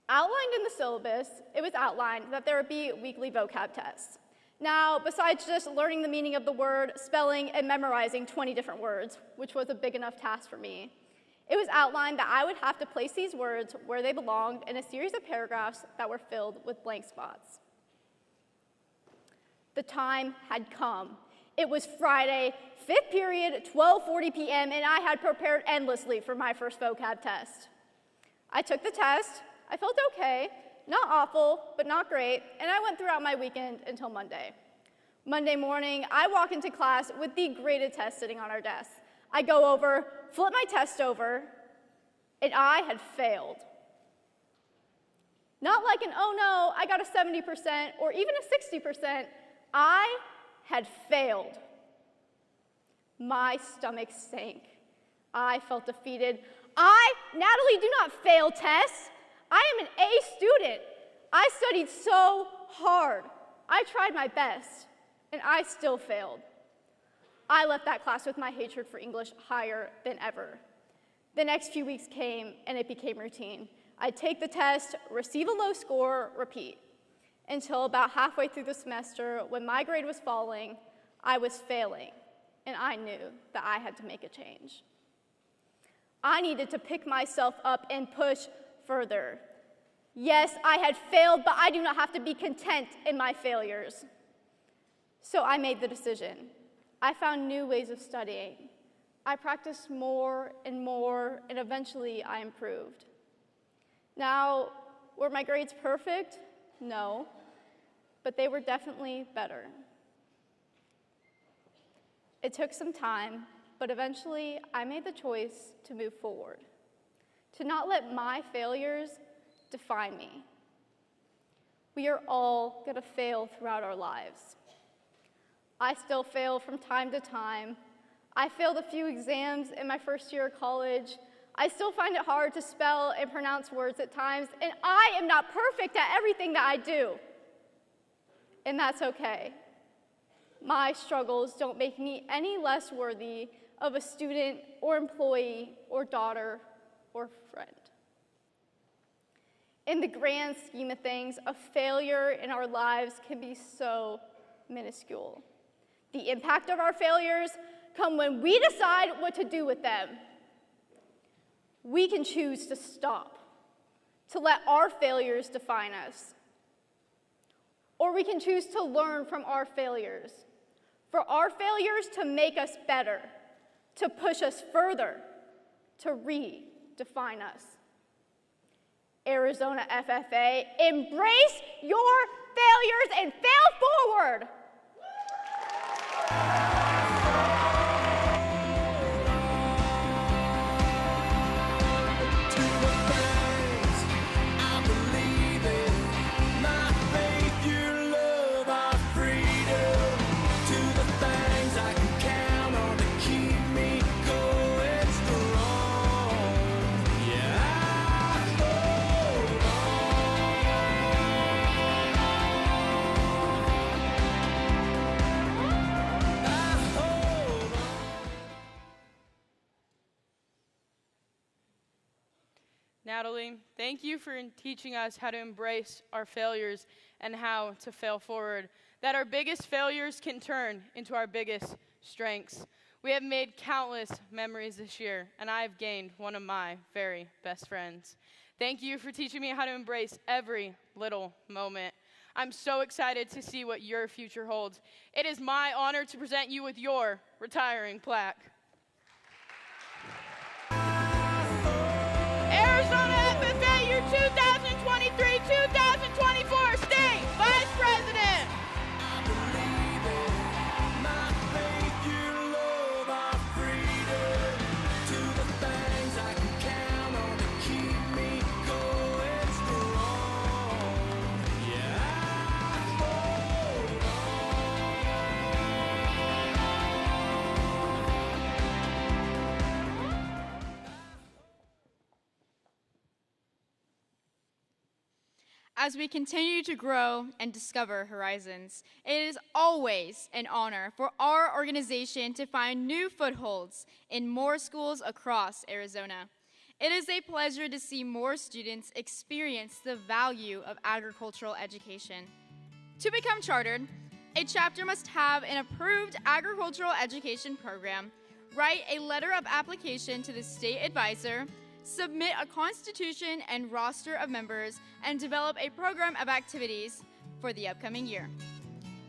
Outlined in the syllabus, it was outlined that there would be weekly vocab tests. Now, besides just learning the meaning of the word, spelling, and memorizing 20 different words, which was a big enough task for me, it was outlined that I would have to place these words where they belonged in a series of paragraphs that were filled with blank spots. The time had come. It was Friday, 5th period, 12:40 p.m., and I had prepared endlessly for my first vocab test. I took the test. I felt okay, not awful, but not great, and I went throughout my weekend until Monday. Monday morning, I walk into class with the graded test sitting on our desk. I go over, flip my test over, and I had failed. Not like an, oh no, I got a 70% or even a 60%. I had failed. My stomach sank. I felt defeated. Natalie, do not fail tests. I am an A student. I studied so hard. I tried my best, and I still failed. I left that class with my hatred for English higher than ever. The next few weeks came, and it became routine. I'd take the test, receive a low score, repeat. Until about halfway through the semester, when my grade was falling, I was failing, and I knew that I had to make a change. I needed to pick myself up and push further. Yes, I had failed, but I do not have to be content in my failures. So I made the decision. I found new ways of studying. I practiced more, and eventually I improved. Now, were my grades perfect? No, but they were definitely better. It took some time, but eventually I made the choice to move forward, to not let my failures define me. We are all going to fail throughout our lives. I still fail from time to time. I failed a few exams in my first year of college. I still find it hard to spell and pronounce words at times, and I am not perfect at everything that I do. And that's okay. my struggles don't make me any less worthy of a student or employee or daughter or friend. In the grand scheme of things, a failure in our lives can be so minuscule. The impact of our failures come when we decide what to do with them. We can choose to stop, to let our failures define us. Or we can choose to learn from our failures, for our failures to make us better, to push us further, to redefine us. Arizona FFA, embrace your failures and fail forward. Natalie, thank you for teaching us how to embrace our failures and how to fail forward, that our biggest failures can turn into our biggest strengths. We have made countless memories this year, and I have gained one of my very best friends. Thank you for teaching me how to embrace every little moment. I'm so excited to see what your future holds. It is my honor to present you with your retiring plaque. Arizona FFA, your 2023-2024 State Vice President. As we continue to grow and discover horizons, it is always an honor for our organization to find new footholds in more schools across Arizona. It is a pleasure to see more students experience the value of agricultural education. To become chartered, a chapter must have an approved agricultural education program, write a letter of application to the state advisor, submit a constitution and roster of members, and develop a program of activities for the upcoming year.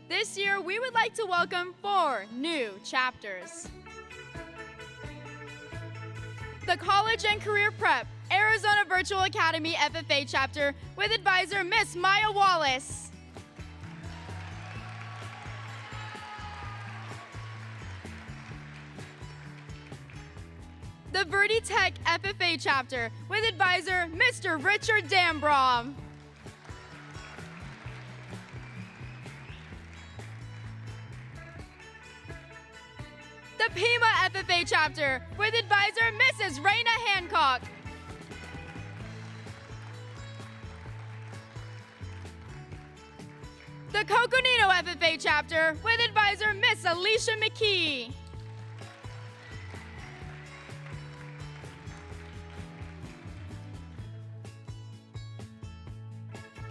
This year, we would like to welcome 4 new chapters. The College and Career Prep Arizona Virtual Academy FFA chapter with advisor Miss Maya Wallace. The Verde Tech FFA chapter with advisor Mr. Richard Dambrom. The Pima FFA chapter with advisor Mrs. Raina Hancock. The Coconino FFA chapter with advisor Miss Alicia McKee.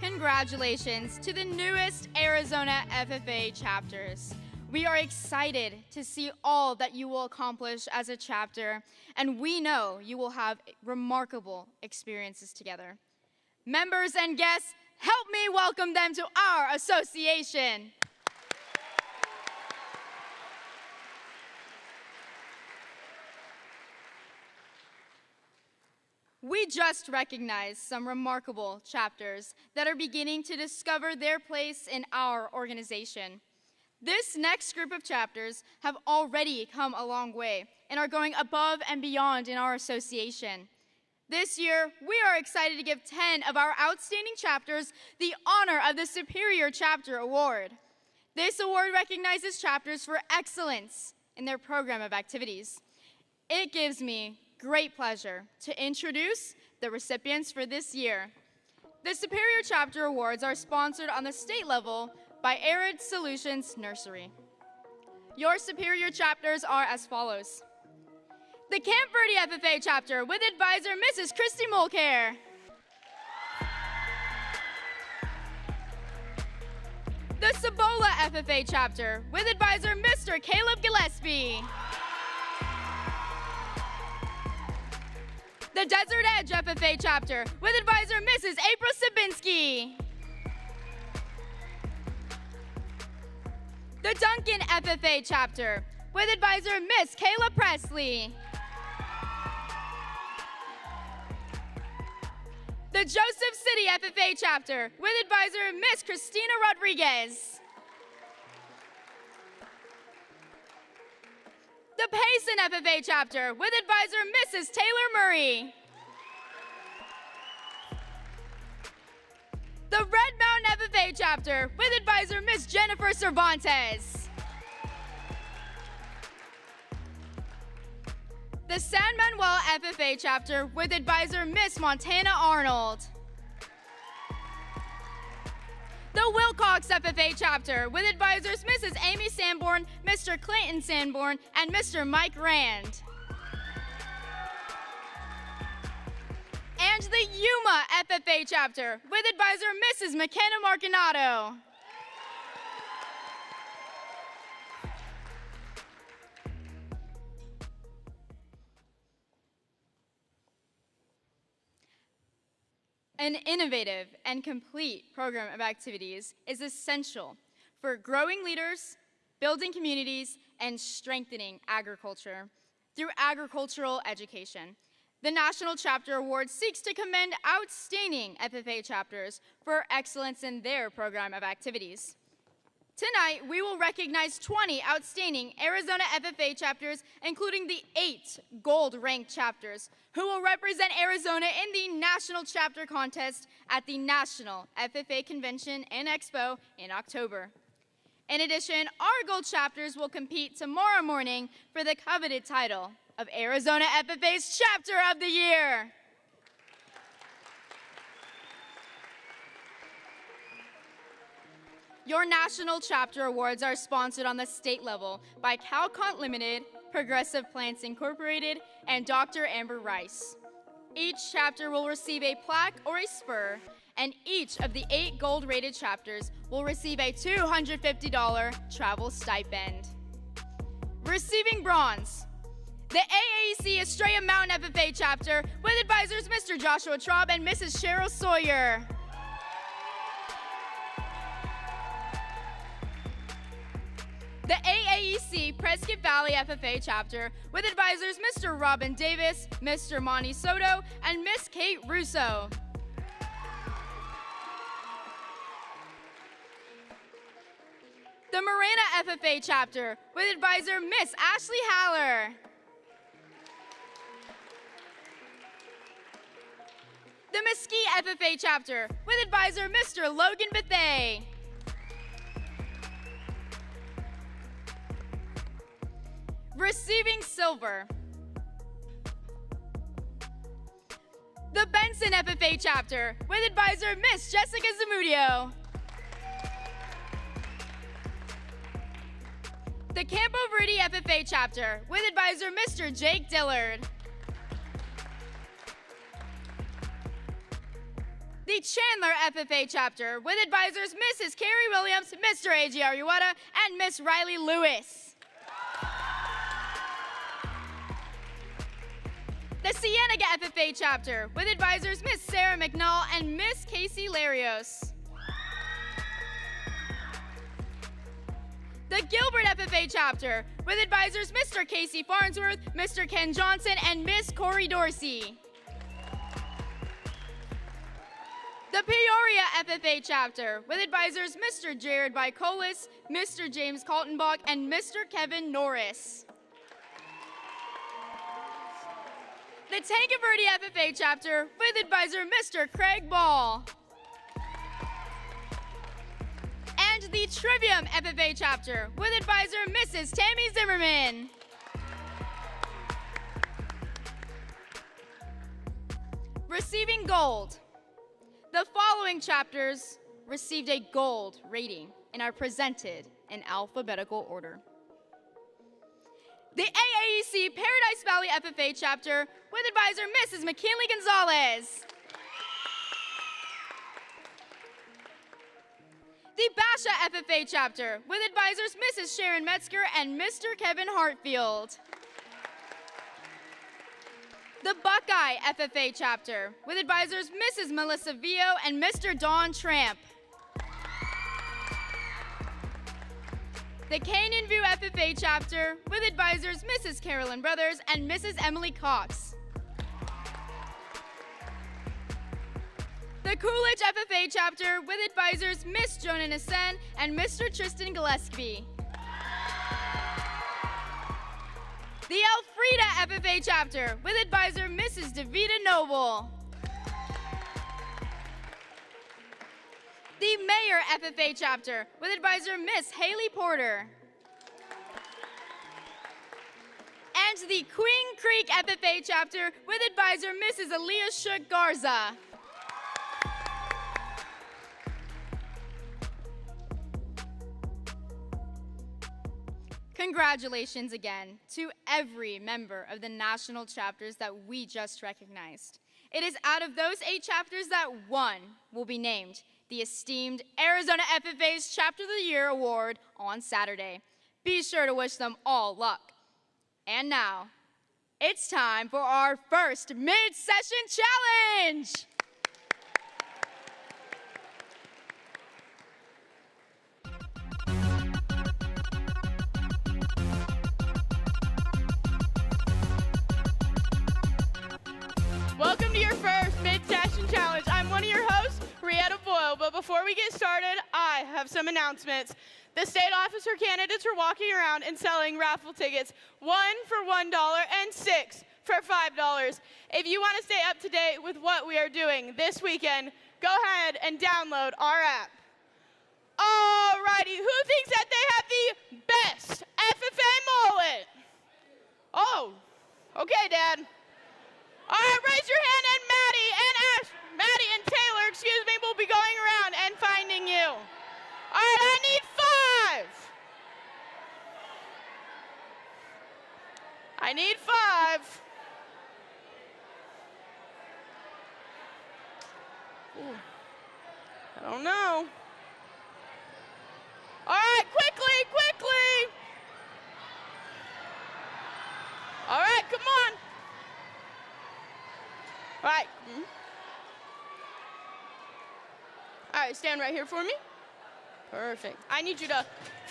Congratulations to the newest Arizona FFA chapters. We are excited to see all that you will accomplish as a chapter, and we know you will have remarkable experiences together. Members and guests, help me welcome them to our association. We just recognized some remarkable chapters that are beginning to discover their place in our organization. This next group of chapters have already come a long way and are going above and beyond in our association. This year, we are excited to give 10 of our outstanding chapters the honor of the Superior Chapter Award. This award recognizes chapters for excellence in their program of activities. It gives me great pleasure to introduce the recipients for this year. The Superior Chapter Awards are sponsored on the state level by Arid Solutions Nursery. Your superior chapters are as follows. The Camp Verde FFA chapter with advisor Mrs. Christy Mulcair. The Cibola FFA chapter with advisor Mr. Caleb Gillespie. The Desert Edge FFA chapter with advisor Mrs. April Sabinski. The Duncan FFA chapter with advisor Miss Kayla Presley. The Joseph City FFA chapter with advisor Miss Christina Rodriguez. The Payson FFA chapter with advisor Mrs. Taylor Murray. The Red Mountain FFA chapter with advisor Miss Jennifer Cervantes. The San Manuel FFA chapter with advisor Miss Montana Arnold. The Wilcox FFA chapter with advisors Mrs. Amy Sanborn, Mr. Clayton Sanborn, and Mr. Mike Rand. And the Yuma FFA chapter with advisor Mrs. McKenna Marcinato. An innovative and complete program of activities is essential for growing leaders, building communities, and strengthening agriculture through agricultural education. The National Chapter Award seeks to commend outstanding FFA chapters for excellence in their program of activities. Tonight, we will recognize 20 outstanding Arizona FFA chapters, including the 8 gold-ranked chapters, who will represent Arizona in the National Chapter Contest at the National FFA Convention and Expo in October. In addition, our gold chapters will compete tomorrow morning for the coveted title of Arizona FFA's Chapter of the Year. Your National Chapter Awards are sponsored on the state level by Calcont Limited, Progressive Plants Incorporated, and Dr. Amber Rice. Each chapter will receive a plaque or a spur, and each of the 8 gold-rated chapters will receive a $250 travel stipend. Receiving bronze, the AAEC Estrella Mountain FFA chapter with advisors Mr. Joshua Traub and Mrs. Cheryl Sawyer. The AAEC Prescott Valley FFA chapter with advisors Mr. Robin Davis, Mr. Monty Soto, and Miss Kate Russo. The Marana FFA chapter with advisor Miss Ashley Haller. The Mesquite FFA chapter with advisor Mr. Logan Bethay. Receiving silver, the Benson FFA chapter with advisor Miss Jessica Zamudio. The Campo Verde FFA chapter with advisor Mr. Jake Dillard. The Chandler FFA chapter with advisors Mrs. Carrie Williams, Mr. A.G. Ariwata, and Miss Riley Lewis. The Cienega FFA chapter with advisors Miss Sarah McNall and Miss Casey Larios. The Gilbert FFA chapter with advisors Mr. Casey Farnsworth, Mr. Ken Johnson, and Miss Corey Dorsey. The Peoria FFA chapter with advisors Mr. Jared Bicolis, Mr. James Kaltenbach, and Mr. Kevin Norris. The Tanque Verde FFA chapter with advisor Mr. Craig Ball. And the Trivium FFA chapter with advisor Mrs. Tammy Zimmerman. Receiving gold. The following chapters received a gold rating and are presented in alphabetical order. The AAEC Paradise Valley FFA chapter with advisor Mrs. McKinley Gonzalez. The Basha FFA chapter with advisors Mrs. Sharon Metzger and Mr. Kevin Hartfield. The Buckeye FFA chapter with advisors Mrs. Melissa Vio and Mr. Don Tramp. The Canyon View FFA chapter with advisors Mrs. Carolyn Brothers and Mrs. Emily Cox. The Coolidge FFA chapter with advisors Miss Jonah Nassen and Mr. Tristan Gillespie. The Elfrida FFA chapter with advisor Mrs. Davida Noble. The Mayor FFA chapter with advisor Miss Haley Porter. And the Queen Creek FFA chapter with advisor Mrs. Aaliyah Shook Garza. Congratulations again to every member of the national chapters that we just recognized. It is out of those 8 chapters that one will be named the esteemed Arizona FFA's Chapter of the Year Award on Saturday. Be sure to wish them all luck. And now, it's time for our first mid-session challenge. Welcome to your first mid-session challenge. I'm one of your hosts, Rietta Boyle, but before we get started, I have some announcements. The state officer candidates are walking around and selling raffle tickets, 1 for $1 and 6 for $5. If you want to stay up to date with what we are doing this weekend, go ahead and download our app. Alrighty, who thinks that they have the best FFA mullet? Oh, okay, Dad. All right, raise your hand, and Maddie and Taylor, excuse me, will be going around and finding you. All right, I need 5. I need 5. Ooh. I don't know. All right, quickly. All right, come on. All right. All right, stand right here for me. Perfect. I need you to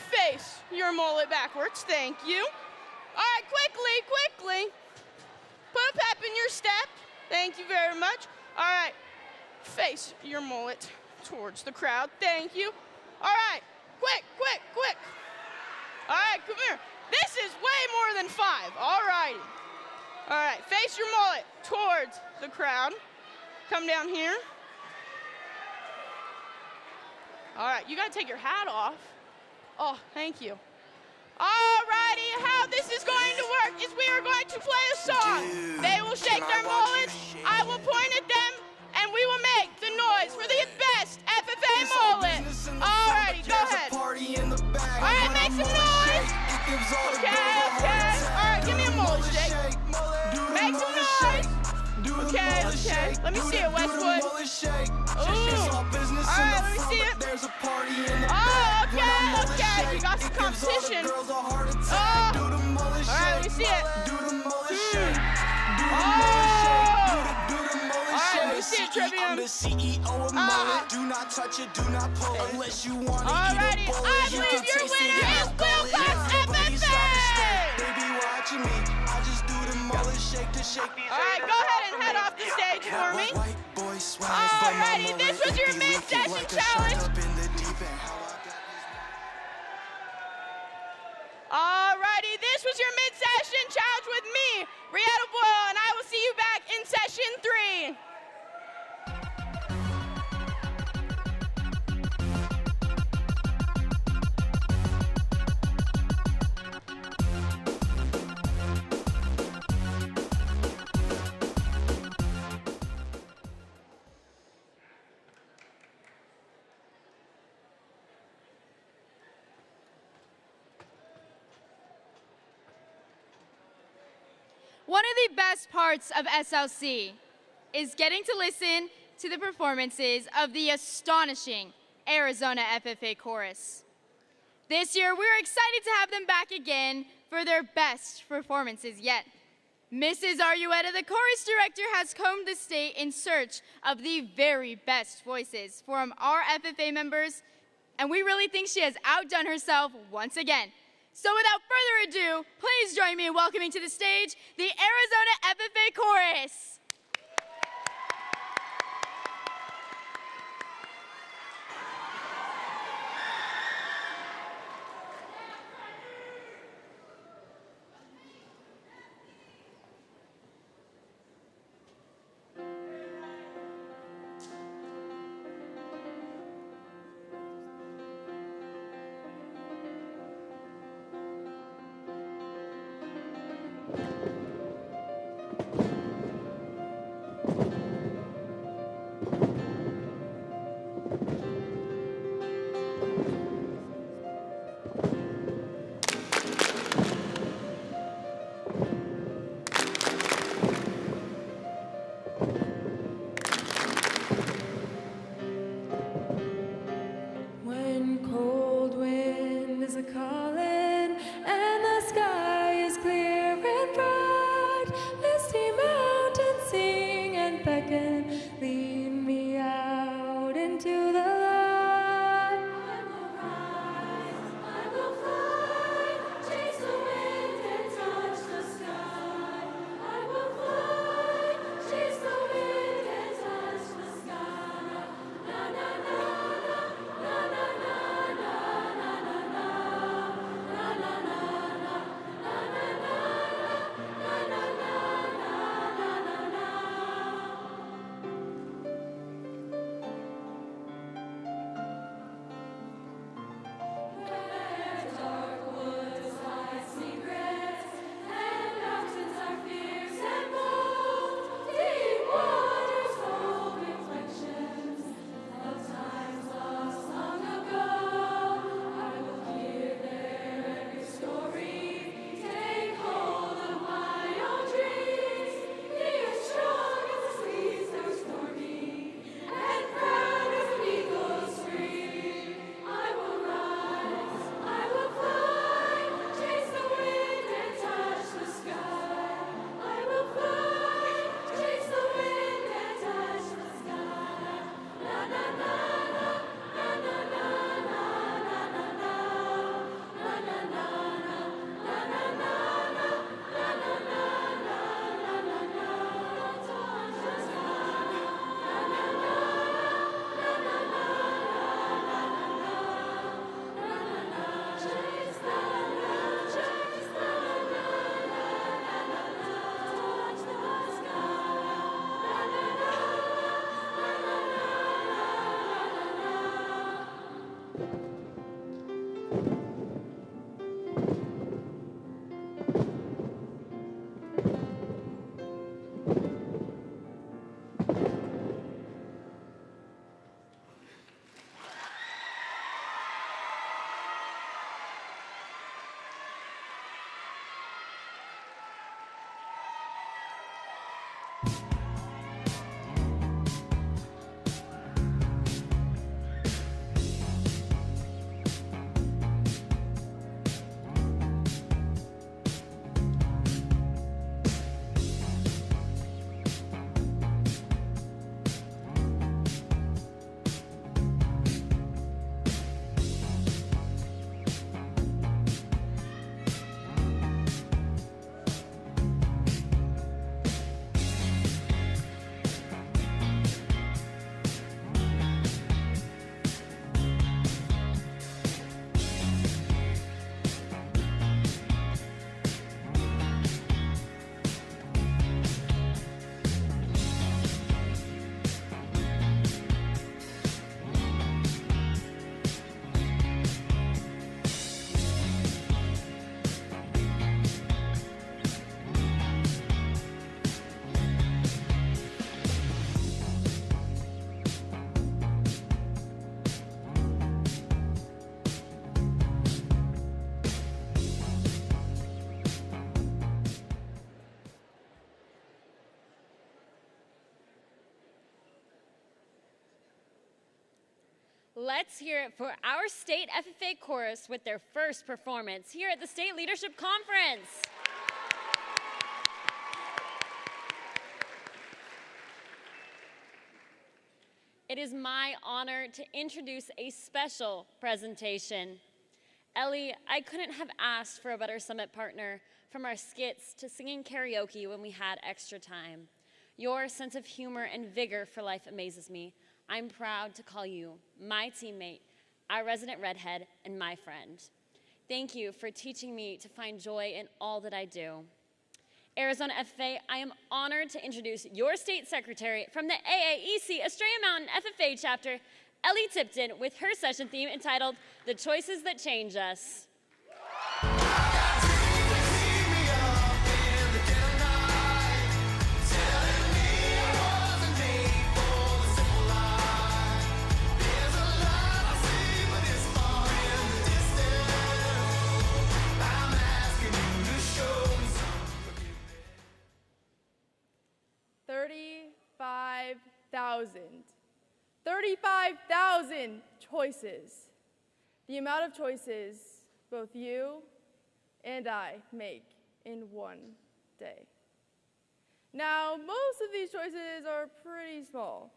face your mullet backwards. Thank you. All right, quickly. Put a pep in your step. Thank you very much. All right, face your mullet towards the crowd. Thank you. All right, quick. All right, come here. This is way more than 5. All righty. All right, face your mullet towards the crowd. Come down here. All right, you gotta take your hat off. Oh, thank you. All righty, how this is going to work is we are going to play a song. They will shake their mullets, I will point at them, and we will make the noise for the best FFA mullet. All righty, go ahead. All right, make some noise. Okay. All right, give me a mullet shake. Make some noise. Okay. Let me see it, Westwood. Ooh. All right, let me see it. Oh, okay. We got some competition. Oh. All right, let me see it. Trivium. Do not touch it, do not pull it unless you want to. Alrighty, I believe your winner is Wilcox FFA. They be watching me. I just do the mullet shake to shake these. Alright, go ahead and head off the stage for me. Alrighty, this was your mid-session challenge. Alrighty, this was your mid-session challenge with me, Rietta Boyle, and I will see you back in session 3. One of the best parts of SLC is getting to listen to the performances of the astonishing Arizona FFA Chorus. This year, we're excited to have them back again for their best performances yet. Mrs. Argueta, the chorus director, has combed the state in search of the very best voices from our FFA members, and we really think she has outdone herself once again. So without further ado, please join me in welcoming to the stage the Arizona FFA Chorus. Let's hear it for our state FFA chorus with their first performance here at the State Leadership Conference. It is my honor to introduce a special presentation. Ellie, I couldn't have asked for a better summit partner, from our skits to singing karaoke when we had extra time. Your sense of humor and vigor for life amazes me. I'm proud to call you my teammate, our resident redhead, and my friend. Thank you for teaching me to find joy in all that I do. Arizona FFA, I am honored to introduce your state secretary from the AAEC Estrella Mountain FFA chapter, Ellie Tipton, with her session theme entitled, The Choices That Change Us. $35,000 choices. The amount of choices both you and I make in one day. Now, most of these choices are pretty small,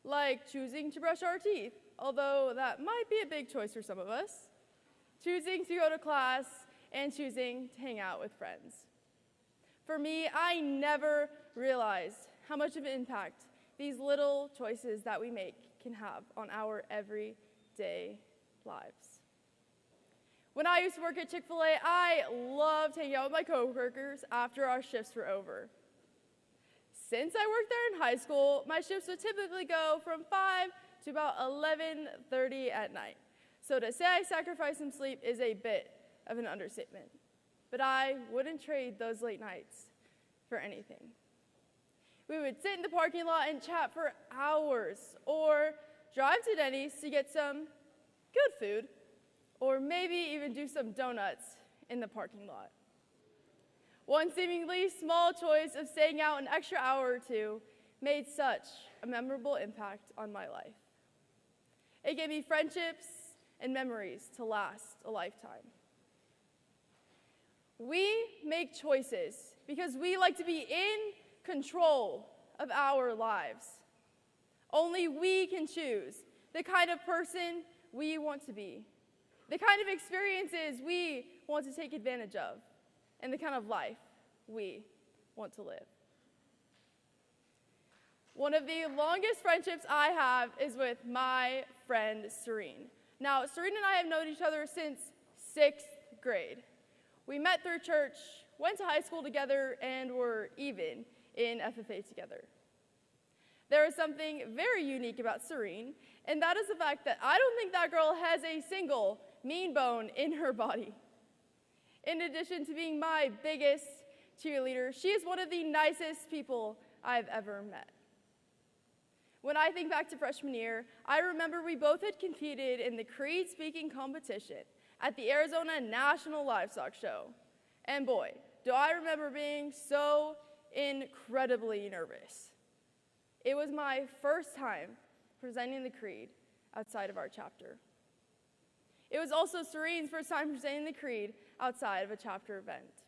like choosing to brush our teeth, although that might be a big choice for some of us, choosing to go to class, and choosing to hang out with friends. For me, I never realized how much of an impact these little choices that we make can have on our everyday lives. When I used to work at Chick-fil-A, I loved hanging out with my coworkers after our shifts were over. Since I worked there in high school, my shifts would typically go from 5 to about 11:30 at night. So to say I sacrificed some sleep is a bit of an understatement. But I wouldn't trade those late nights for anything. We would sit in the parking lot and chat for hours, or drive to Denny's to get some good food, or maybe even do some donuts in the parking lot. One seemingly small choice of staying out an extra hour or two made such a memorable impact on my life. It gave me friendships and memories to last a lifetime. We make choices because we like to be in control of our lives. Only we can choose the kind of person we want to be, the kind of experiences we want to take advantage of, and the kind of life we want to live. One of the longest friendships I have is with my friend Serene. Now, Serene and I have known each other since 6th grade. We met through church, went to high school together, and were even in FFA together. There is something very unique about Serene, and that is the fact that I don't think that girl has a single mean bone in her body. In addition to being my biggest cheerleader, she is one of the nicest people I've ever met. When I think back to freshman year, I remember we both had competed in the Creed speaking competition at the Arizona National Livestock Show. And boy, do I remember being so incredibly nervous. It was my first time presenting the Creed outside of our chapter. It was also Serene's first time presenting the Creed outside of a chapter event.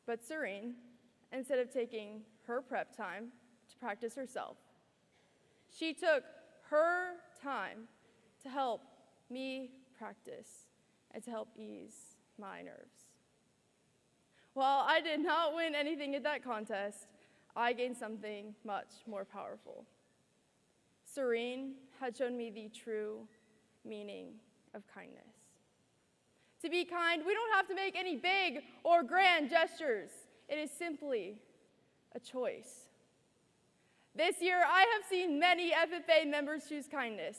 But Serene, instead of taking her prep time to practice herself, she took her time to help me practice and to help ease my nerves. While I did not win anything at that contest, I gained something much more powerful. Serene had shown me the true meaning of kindness. To be kind, we don't have to make any big or grand gestures. It is simply a choice. This year, I have seen many FFA members choose kindness,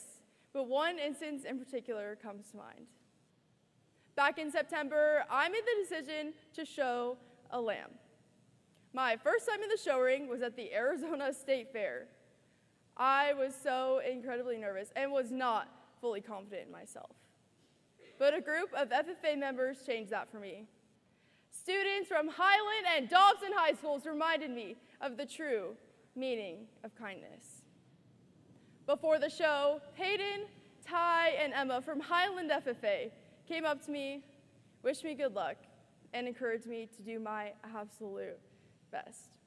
but one instance in particular comes to mind. Back in September, I made the decision to show a lamb. My first time in the show ring was at the Arizona State Fair. I was so incredibly nervous and was not fully confident in myself. But a group of FFA members changed that for me. Students from Highland and Dobson High Schools reminded me of the true meaning of kindness. Before the show, Peyton, Ty, and Emma from Highland FFA came up to me, wished me good luck, and encouraged me to do my absolute best.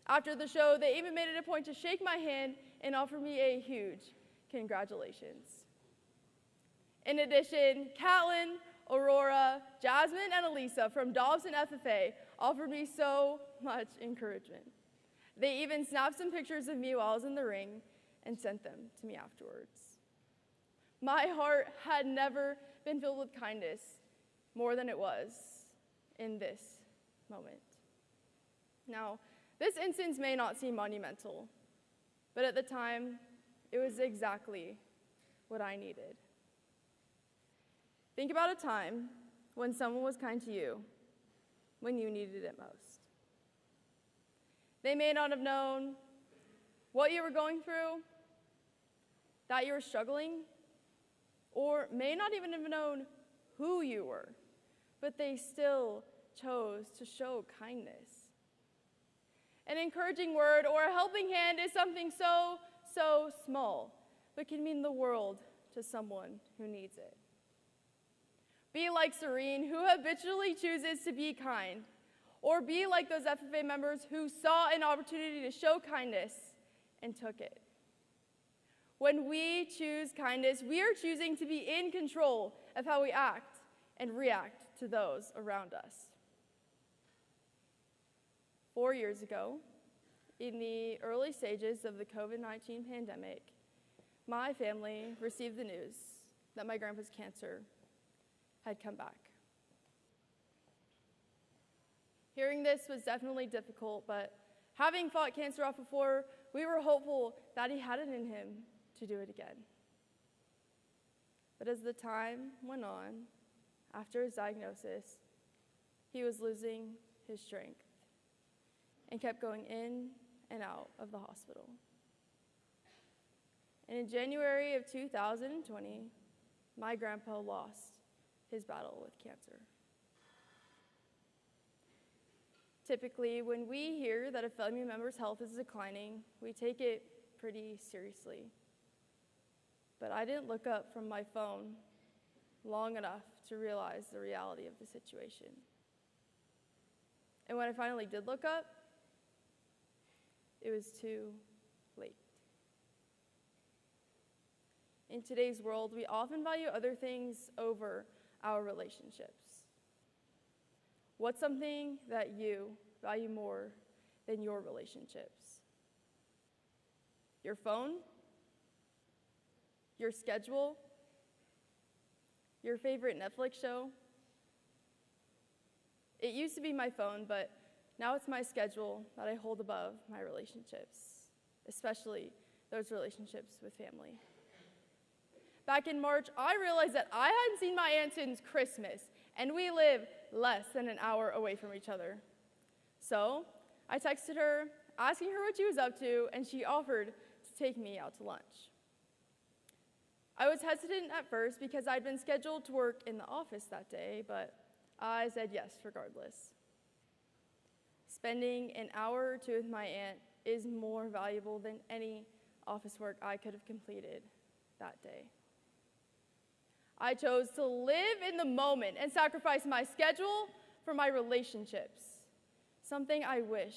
After the show, they even made it a point to shake my hand and offer me a huge congratulations. In addition, Catelyn, Aurora, Jasmine, and Elisa from Dobson FFA offered me so much encouragement. They even snapped some pictures of me while I was in the ring and sent them to me afterwards. My heart had never been filled with kindness more than it was in this moment. Now, this instance may not seem monumental, but at the time, it was exactly what I needed. Think about a time when someone was kind to you when you needed it most. They may not have known what you were going through, that you were struggling, or may not even have known who you were, but they still chose to show kindness. An encouraging word or a helping hand is something so small, but can mean the world to someone who needs it. Be like Serene, who habitually chooses to be kind, or be like those FFA members who saw an opportunity to show kindness and took it. When we choose kindness, we are choosing to be in control of how we act and react to those around us. 4 years ago, in the early stages of the COVID-19 pandemic, my family received the news that my grandpa's cancer had come back. Hearing this was definitely difficult, but having fought cancer off before, we were hopeful that he had it in him to do it again. But as the time went on, after his diagnosis, he was losing his strength and kept going in and out of the hospital. And in January of 2020, my grandpa lost his battle with cancer. Typically, when we hear that a family member's health is declining, we take it pretty seriously. But I didn't look up from my phone long enough to realize the reality of the situation. And when I finally did look up, it was too late. In today's world, we often value other things over our relationships. What's something that you value more than your relationships? Your phone? Your schedule? Your favorite Netflix show? It used to be my phone, but now it's my schedule that I hold above my relationships, especially those relationships with family. Back in March, I realized that I hadn't seen my aunt since Christmas, and we live less than an hour away from each other. So I texted her, asking her what she was up to, and she offered to take me out to lunch. I was hesitant at first because I'd been scheduled to work in the office that day, but I said yes regardless. Spending an hour or two with my aunt is more valuable than any office work I could have completed that day. I chose to live in the moment and sacrifice my schedule for my relationships, something I wish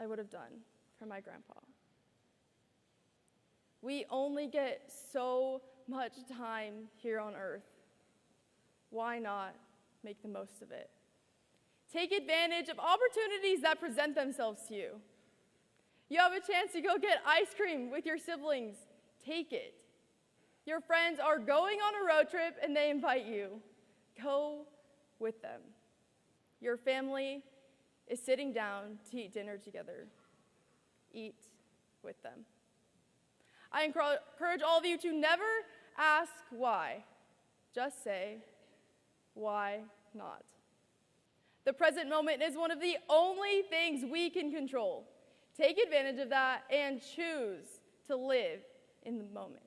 I would have done for my grandpa. We only get so much time here on earth. Why not make the most of it? Take advantage of opportunities that present themselves to you. You have a chance to go get ice cream with your siblings. Take it. Your friends are going on a road trip and they invite you. Go with them. Your family is sitting down to eat dinner together. Eat with them. I encourage all of you to never ask why. Just say, why not? The present moment is one of the only things we can control. Take advantage of that and choose to live in the moment.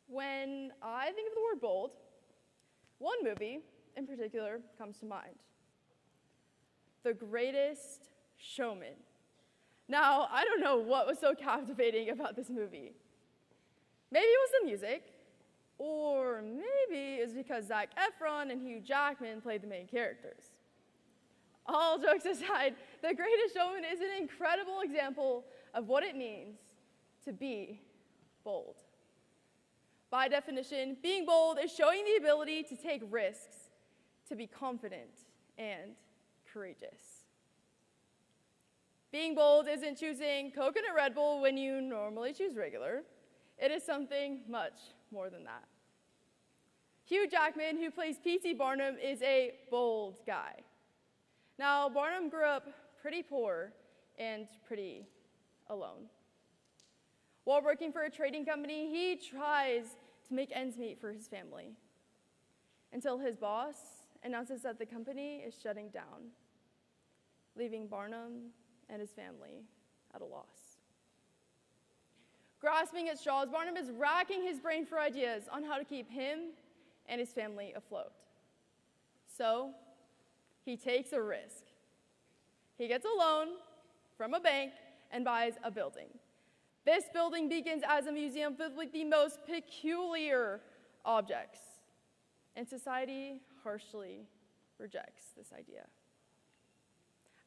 When I think of the word bold, one movie in particular comes to mind. The Greatest Showman. Now, I don't know what was so captivating about this movie. Maybe it was the music, or maybe it's because Zac Efron and Hugh Jackman played the main characters. All jokes aside, The Greatest Showman is an incredible example of what it means to be bold. By definition, being bold is showing the ability to take risks, to be confident and courageous. Being bold isn't choosing coconut Red Bull when you normally choose regular. It is something much more than that. Hugh Jackman, who plays P.T. Barnum, is a bold guy. Now, Barnum grew up pretty poor and pretty alone. While working for a trading company, he tries to make ends meet for his family until his boss announces that the company is shutting down, leaving Barnum and his family at a loss. Grasping at straws, Barnum is racking his brain for ideas on how to keep him and his family afloat. So, he takes a risk. He gets a loan from a bank and buys a building. This building begins as a museum filled with the most peculiar objects, and society harshly rejects this idea.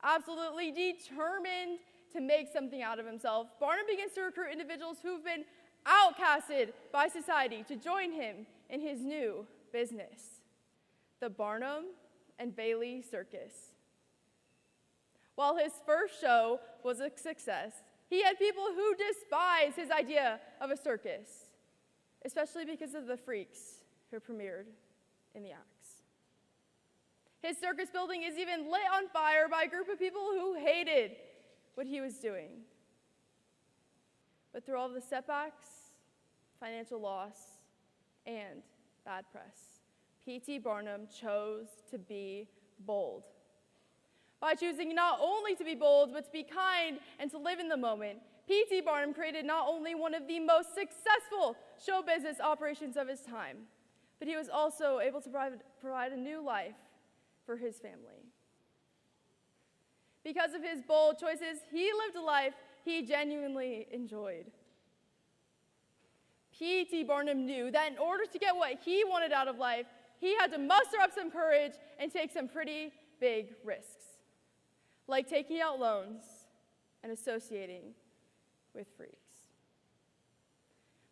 Absolutely determined to make something out of himself, Barnum begins to recruit individuals who've been outcasted by society to join him in his new business, the Barnum and Bailey Circus. While his first show was a success, he had people who despised his idea of a circus, especially because of the freaks who premiered in the acts. His circus building is even lit on fire by a group of people who hated what he was doing. But through all the setbacks, financial loss, and bad press, P.T. Barnum chose to be bold. By choosing not only to be bold, but to be kind and to live in the moment, P.T. Barnum created not only one of the most successful show business operations of his time, but he was also able to provide a new life for his family. Because of his bold choices, he lived a life he genuinely enjoyed. P.T. Barnum knew that in order to get what he wanted out of life, he had to muster up some courage and take some pretty big risks, like taking out loans and associating with freaks.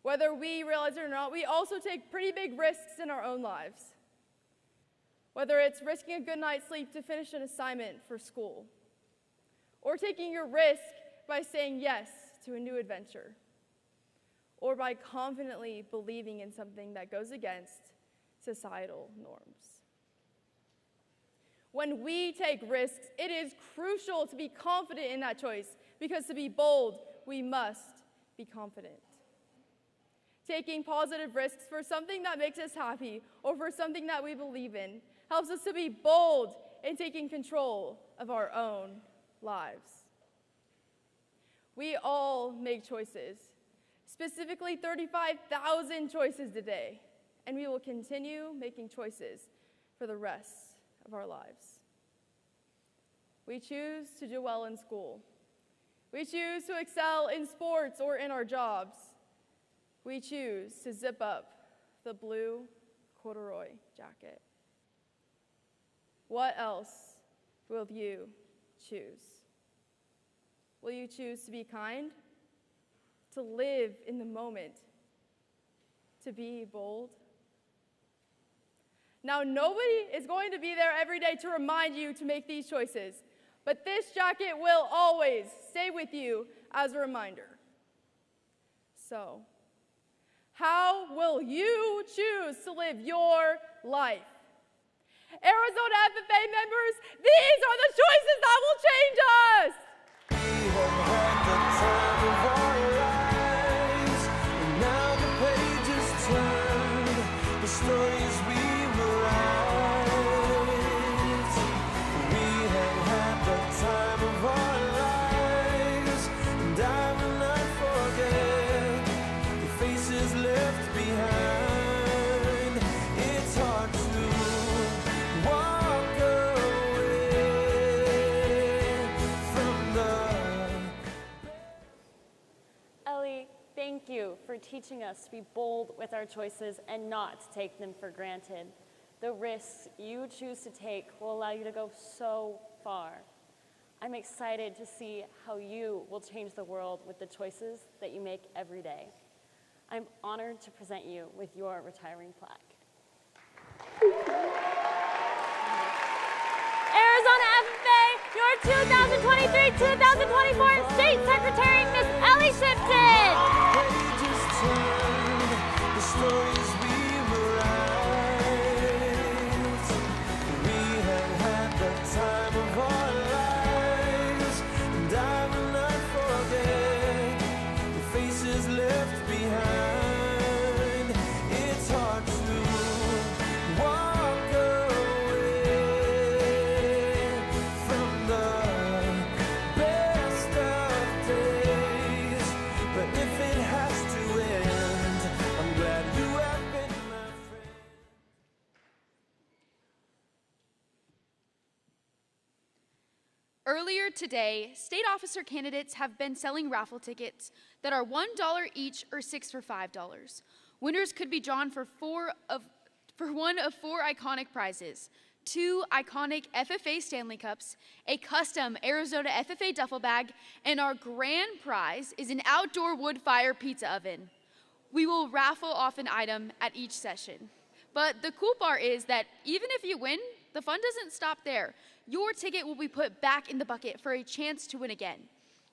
Whether we realize it or not, we also take pretty big risks in our own lives. Whether it's risking a good night's sleep to finish an assignment for school, or taking a risk by saying yes to a new adventure, or by confidently believing in something that goes against societal norms. When we take risks, it is crucial to be confident in that choice, because to be bold, we must be confident. Taking positive risks for something that makes us happy or for something that we believe in helps us to be bold in taking control of our own lives. We all make choices, specifically 35,000 choices today, and we will continue making choices for the rest of our lives. We choose to do well in school. We choose to excel in sports or in our jobs. We choose to zip up the blue corduroy jacket. What else will you choose? Will you choose to be kind, to live in the moment, to be bold? Now, nobody is going to be there every day to remind you to make these choices, but this jacket will always stay with you as a reminder. So, how will you choose to live your life? Arizona FFA members, these are the choices that will change us! We have had the time of our lives, and now the pages turn, the stories we will write. We have had the time of our lives, and I will not forget the faces left behind. It's hard to walk away from the teaching us to be bold with our choices and not to take them for granted. The risks you choose to take will allow you to go so far. I'm excited to see how you will change the world with the choices that you make every day. I'm honored to present you with your retiring plaque. Arizona FFA, your 2023-2024 State Secretary, Miss Ellie Shipton. Pages turn, the stories we write. We have had the time of our lives, and I will not forget the faces left behind. It's hard to walk away from the best of days, but if it has to end, I'm glad you have been my friend. Earlier today, state officer candidates have been selling raffle tickets that are $1 each or 6 for $5. Winners could be drawn for one of 4 iconic prizes: 2 iconic FFA Stanley Cups, a custom Arizona FFA duffel bag, and our grand prize is an outdoor wood fire pizza oven. We will raffle off an item at each session. But the cool part is that even if you win, the fun doesn't stop there. Your ticket will be put back in the bucket for a chance to win again.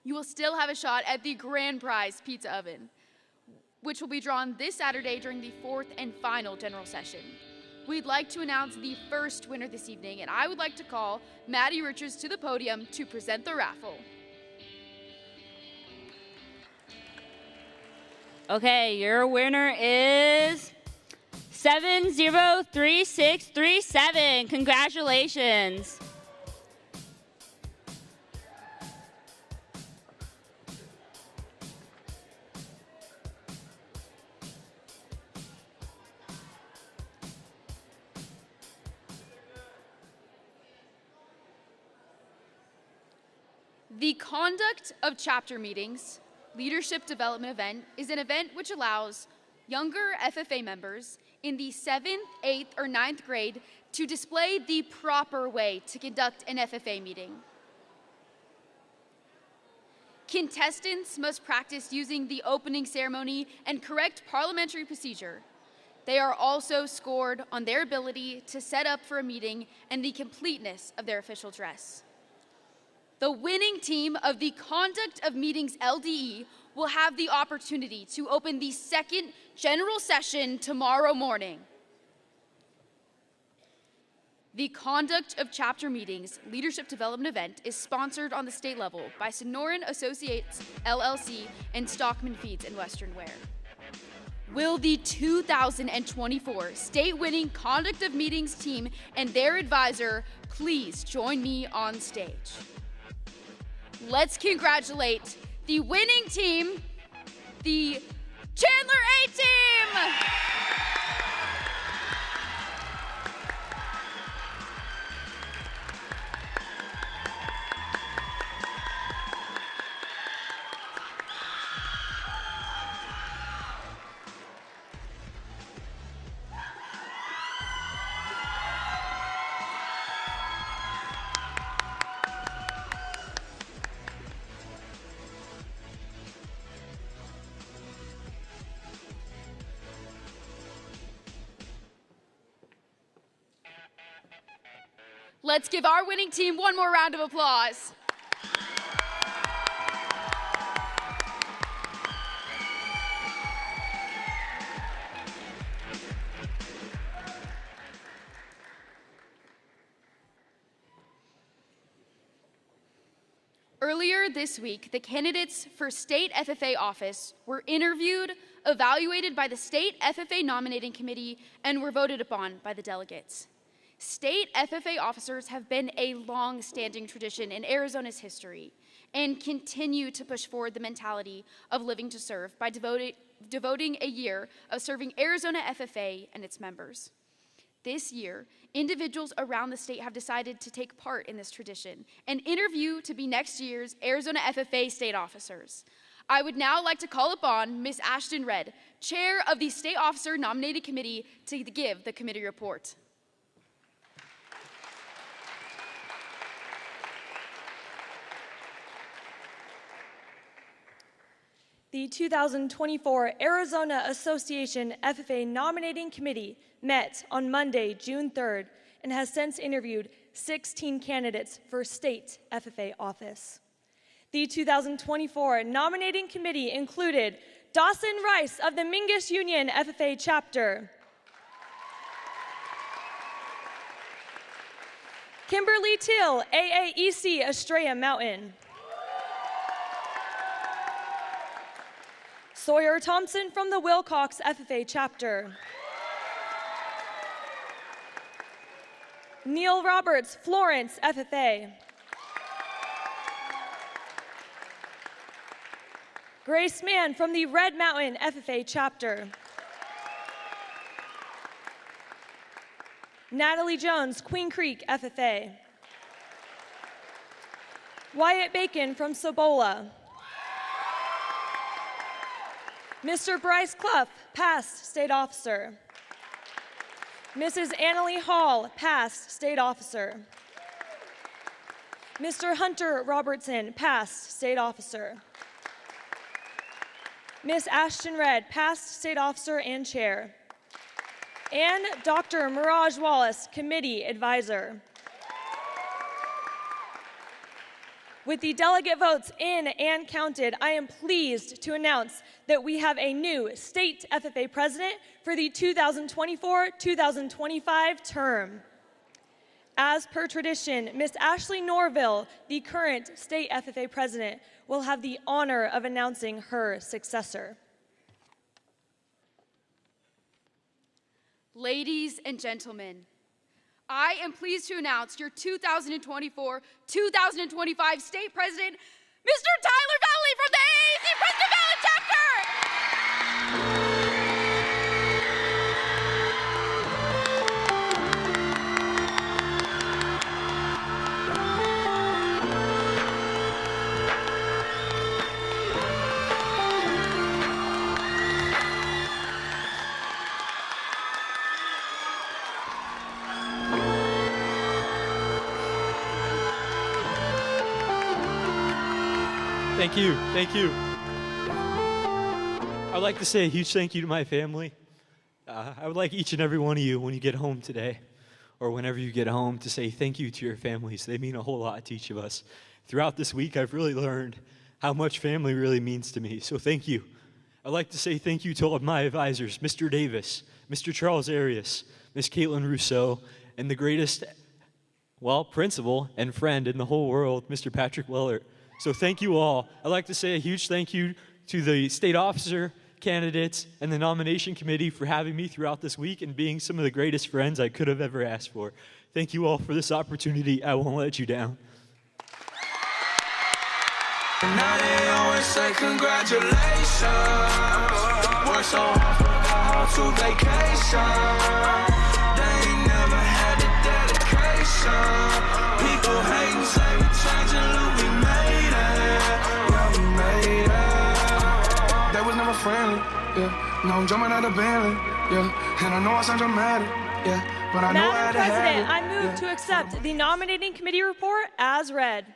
You will still have a shot at the grand prize pizza oven, which will be drawn this Saturday during the 4th and final general session. We'd like to announce the first winner this evening, and I would like to call Maddie Richards to the podium to present the raffle. Okay, your winner is 703637. Congratulations. The conduct of chapter meetings, leadership development event, is an event which allows younger FFA members in the 7th, 8th, or 9th grade to display the proper way to conduct an FFA meeting. Contestants must practice using the opening ceremony and correct parliamentary procedure. They are also scored on their ability to set up for a meeting and the completeness of their official dress. The winning team of the Conduct of Meetings LDE will have the opportunity to open the 2nd general session tomorrow morning. The Conduct of Chapter Meetings Leadership Development event is sponsored on the state level by Sonoran Associates, LLC, and Stockman Feeds and Western Wear. Will the 2024 state-winning Conduct of Meetings team and their advisor please join me on stage? Let's congratulate the winning team, the Chandler A team! Let's give our winning team one more round of applause. Earlier this week, the candidates for state FFA office were interviewed, evaluated by the state FFA nominating committee, and were voted upon by the delegates. State FFA officers have been a long-standing tradition in Arizona's history and continue to push forward the mentality of living to serve by devoting a year of serving Arizona FFA and its members. This year, individuals around the state have decided to take part in this tradition and interview to be next year's Arizona FFA state officers. I would now like to call upon Ms. Ashton Redd, Chair of the State Officer Nominating Committee, to give the committee report. The 2024 Arizona Association FFA Nominating Committee met on Monday, June 3rd, and has since interviewed 16 candidates for state FFA office. The 2024 Nominating Committee included Dawson Rice of the Mingus Union FFA chapter, Kimberly Till, AAEC Estrella Mountain, Sawyer Thompson from the Wilcox FFA chapter, Neil Roberts, Florence FFA, Grace Mann from the Red Mountain FFA chapter, Natalie Jones, Queen Creek FFA, Wyatt Bacon from Cibola, Mr. Bryce Clough, past state officer, Mrs. Annalie Hall, past state officer, Mr. Hunter Robertson, past state officer, Miss Ashton Redd, past state officer and chair, and Dr. Mirage Wallace, committee advisor. With the delegate votes in and counted, I am pleased to announce that we have a new state FFA president for the 2024-2025 term. As per tradition, Miss Ashley Norville, the current state FFA president, will have the honor of announcing her successor. Ladies and gentlemen, I am pleased to announce your 2024-2025 state president, Mr. Tyler Valley from the AAC President Valley chapter. Thank you, thank you. I'd like to say a huge thank you to my family. I would like each and every one of you, when you get home today, or whenever you get home, to say thank you to your families. They mean a whole lot to each of us. Throughout this week, I've really learned how much family really means to me, so thank you. I'd like to say thank you to all of my advisors, Mr. Davis, Mr. Charles Arias, Miss Caitlin Rousseau, and the greatest, well, principal and friend in the whole world, Mr. Patrick Wellert. So thank you all. I'd like to say a huge thank you to the state officer candidates and the nomination committee for having me throughout this week and being some of the greatest friends I could have ever asked for. Thank you all for this opportunity. I won't let you down. Now they always say congratulations. Work so hard, forgot how to vacation. They ain't never had the dedication. People hating, say we changing, look, we made it. Yeah, we made it. That was never friendly, yeah. Now I'm jumping out of Bentley, yeah. And I know I sound dramatic, yeah. But I know I had to have it. Madam President, I move to accept the nominating committee report as read.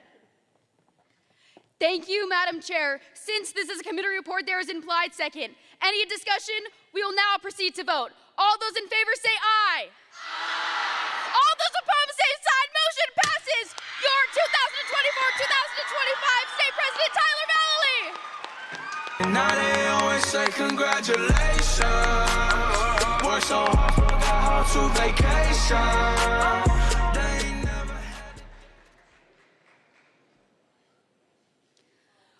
Thank you, Madam Chair. Since this is a committee report, there is an implied second. Any discussion? We will now proceed to vote. All those in favor say aye. All those opposed say side. Motion passes. Your 2024-2025 State President Tyler Valley. And now they always say congratulations. Work so hard, forgot how to vacation.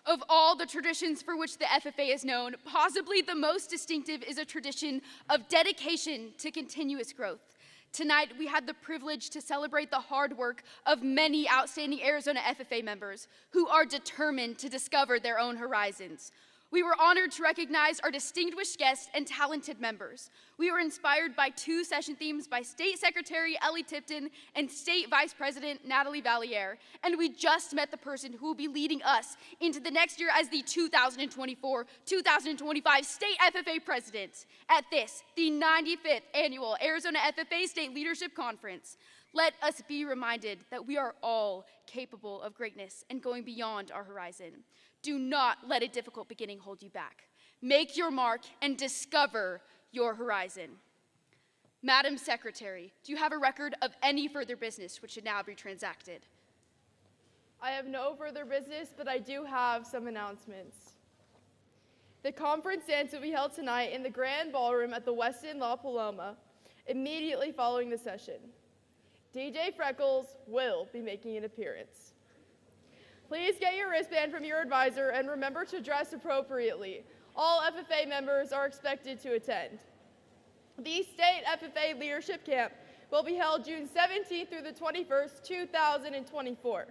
Of all the traditions for which the FFA is known, possibly the most distinctive is a tradition of dedication to continuous growth. Tonight, we had the privilege to celebrate the hard work of many outstanding Arizona FFA members who are determined to discover their own horizons. We were honored to recognize our distinguished guests and talented members. We were inspired by 2 session themes by State Secretary Ellie Tipton and State Vice President Natalie Valliere. And we just met the person who will be leading us into the next year as the 2024-2025 State FFA President at this, the 95th Annual Arizona FFA State Leadership Conference. Let us be reminded that we are all capable of greatness and going beyond our horizon. Do not let a difficult beginning hold you back. Make your mark and discover your horizon. Madam Secretary, do you have a record of any further business which should now be transacted? I have no further business, but I do have some announcements. The conference dance will be held tonight in the Grand Ballroom at the Westin La Paloma, immediately following the session. DJ Freckles will be making an appearance. Please get your wristband from your advisor and remember to dress appropriately. All FFA members are expected to attend. The State FFA Leadership Camp will be held June 17th through the 21st, 2024.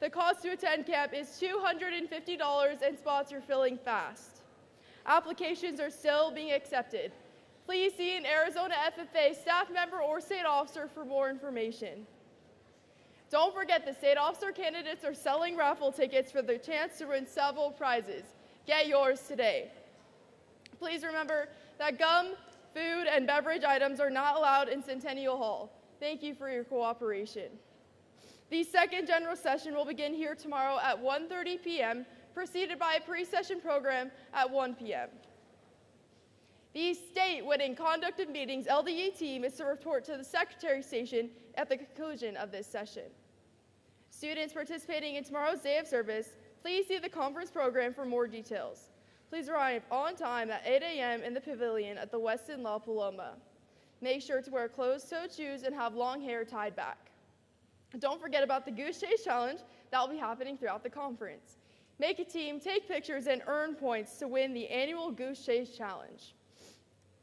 The cost to attend camp is $250 and spots are filling fast. Applications are still being accepted. Please see an Arizona FFA staff member or state officer for more information. Don't forget the state officer candidates are selling raffle tickets for the chance to win several prizes. Get yours today. Please remember that gum, food, and beverage items are not allowed in Centennial Hall. Thank you for your cooperation. The second general session will begin here tomorrow at 1:30 p.m., preceded by a pre-session program at 1 p.m. The state winning conduct of meetings LDE team is to report to the secretary station at the conclusion of this session. Students participating in tomorrow's day of service, please see the conference program for more details. Please arrive on time at 8 a.m. in the pavilion at the Westin La Paloma. Make sure to wear closed-toed shoes and have long hair tied back. Don't forget about the Goose Chase Challenge that will be happening throughout the conference. Make a team, take pictures, and earn points to win the annual Goose Chase Challenge.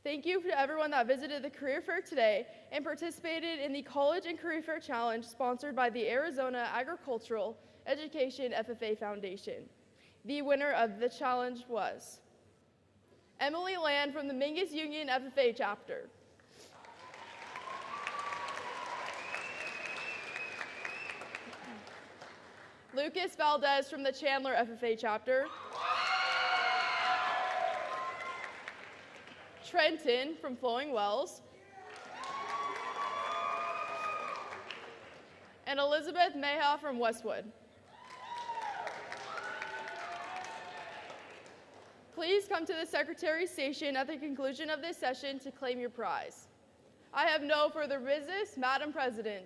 Thank you to everyone that visited the Career Fair today and participated in the College and Career Fair Challenge sponsored by the Arizona Agricultural Education FFA Foundation. The winner of the challenge was Emily Land from the Mingus Union FFA chapter. Lucas Valdez from the Chandler FFA chapter. Trenton from Flowing Wells. And Elizabeth Meha from Westwood. Please come to the Secretary's station at the conclusion of this session to claim your prize. I have no further business, Madam President.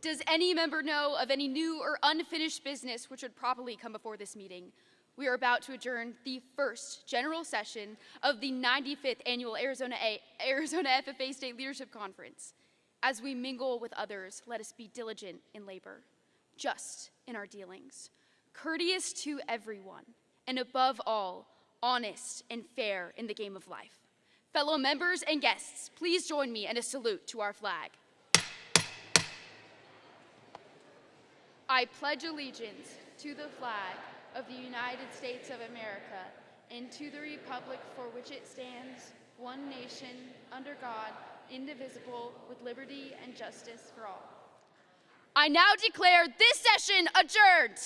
Does any member know of any new or unfinished business which would properly come before this meeting? We are about to adjourn the first general session of the 95th Annual Arizona FFA State Leadership Conference. As we mingle with others, let us be diligent in labor, just in our dealings, courteous to everyone, and above all, honest and fair in the game of life. Fellow members and guests, please join me in a salute to our flag. I pledge allegiance to the flag of the United States of America and to the republic for which it stands, one nation, under God, indivisible, with liberty and justice for all. I now declare this session adjourned.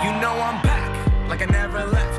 You know I'm back, like I never left.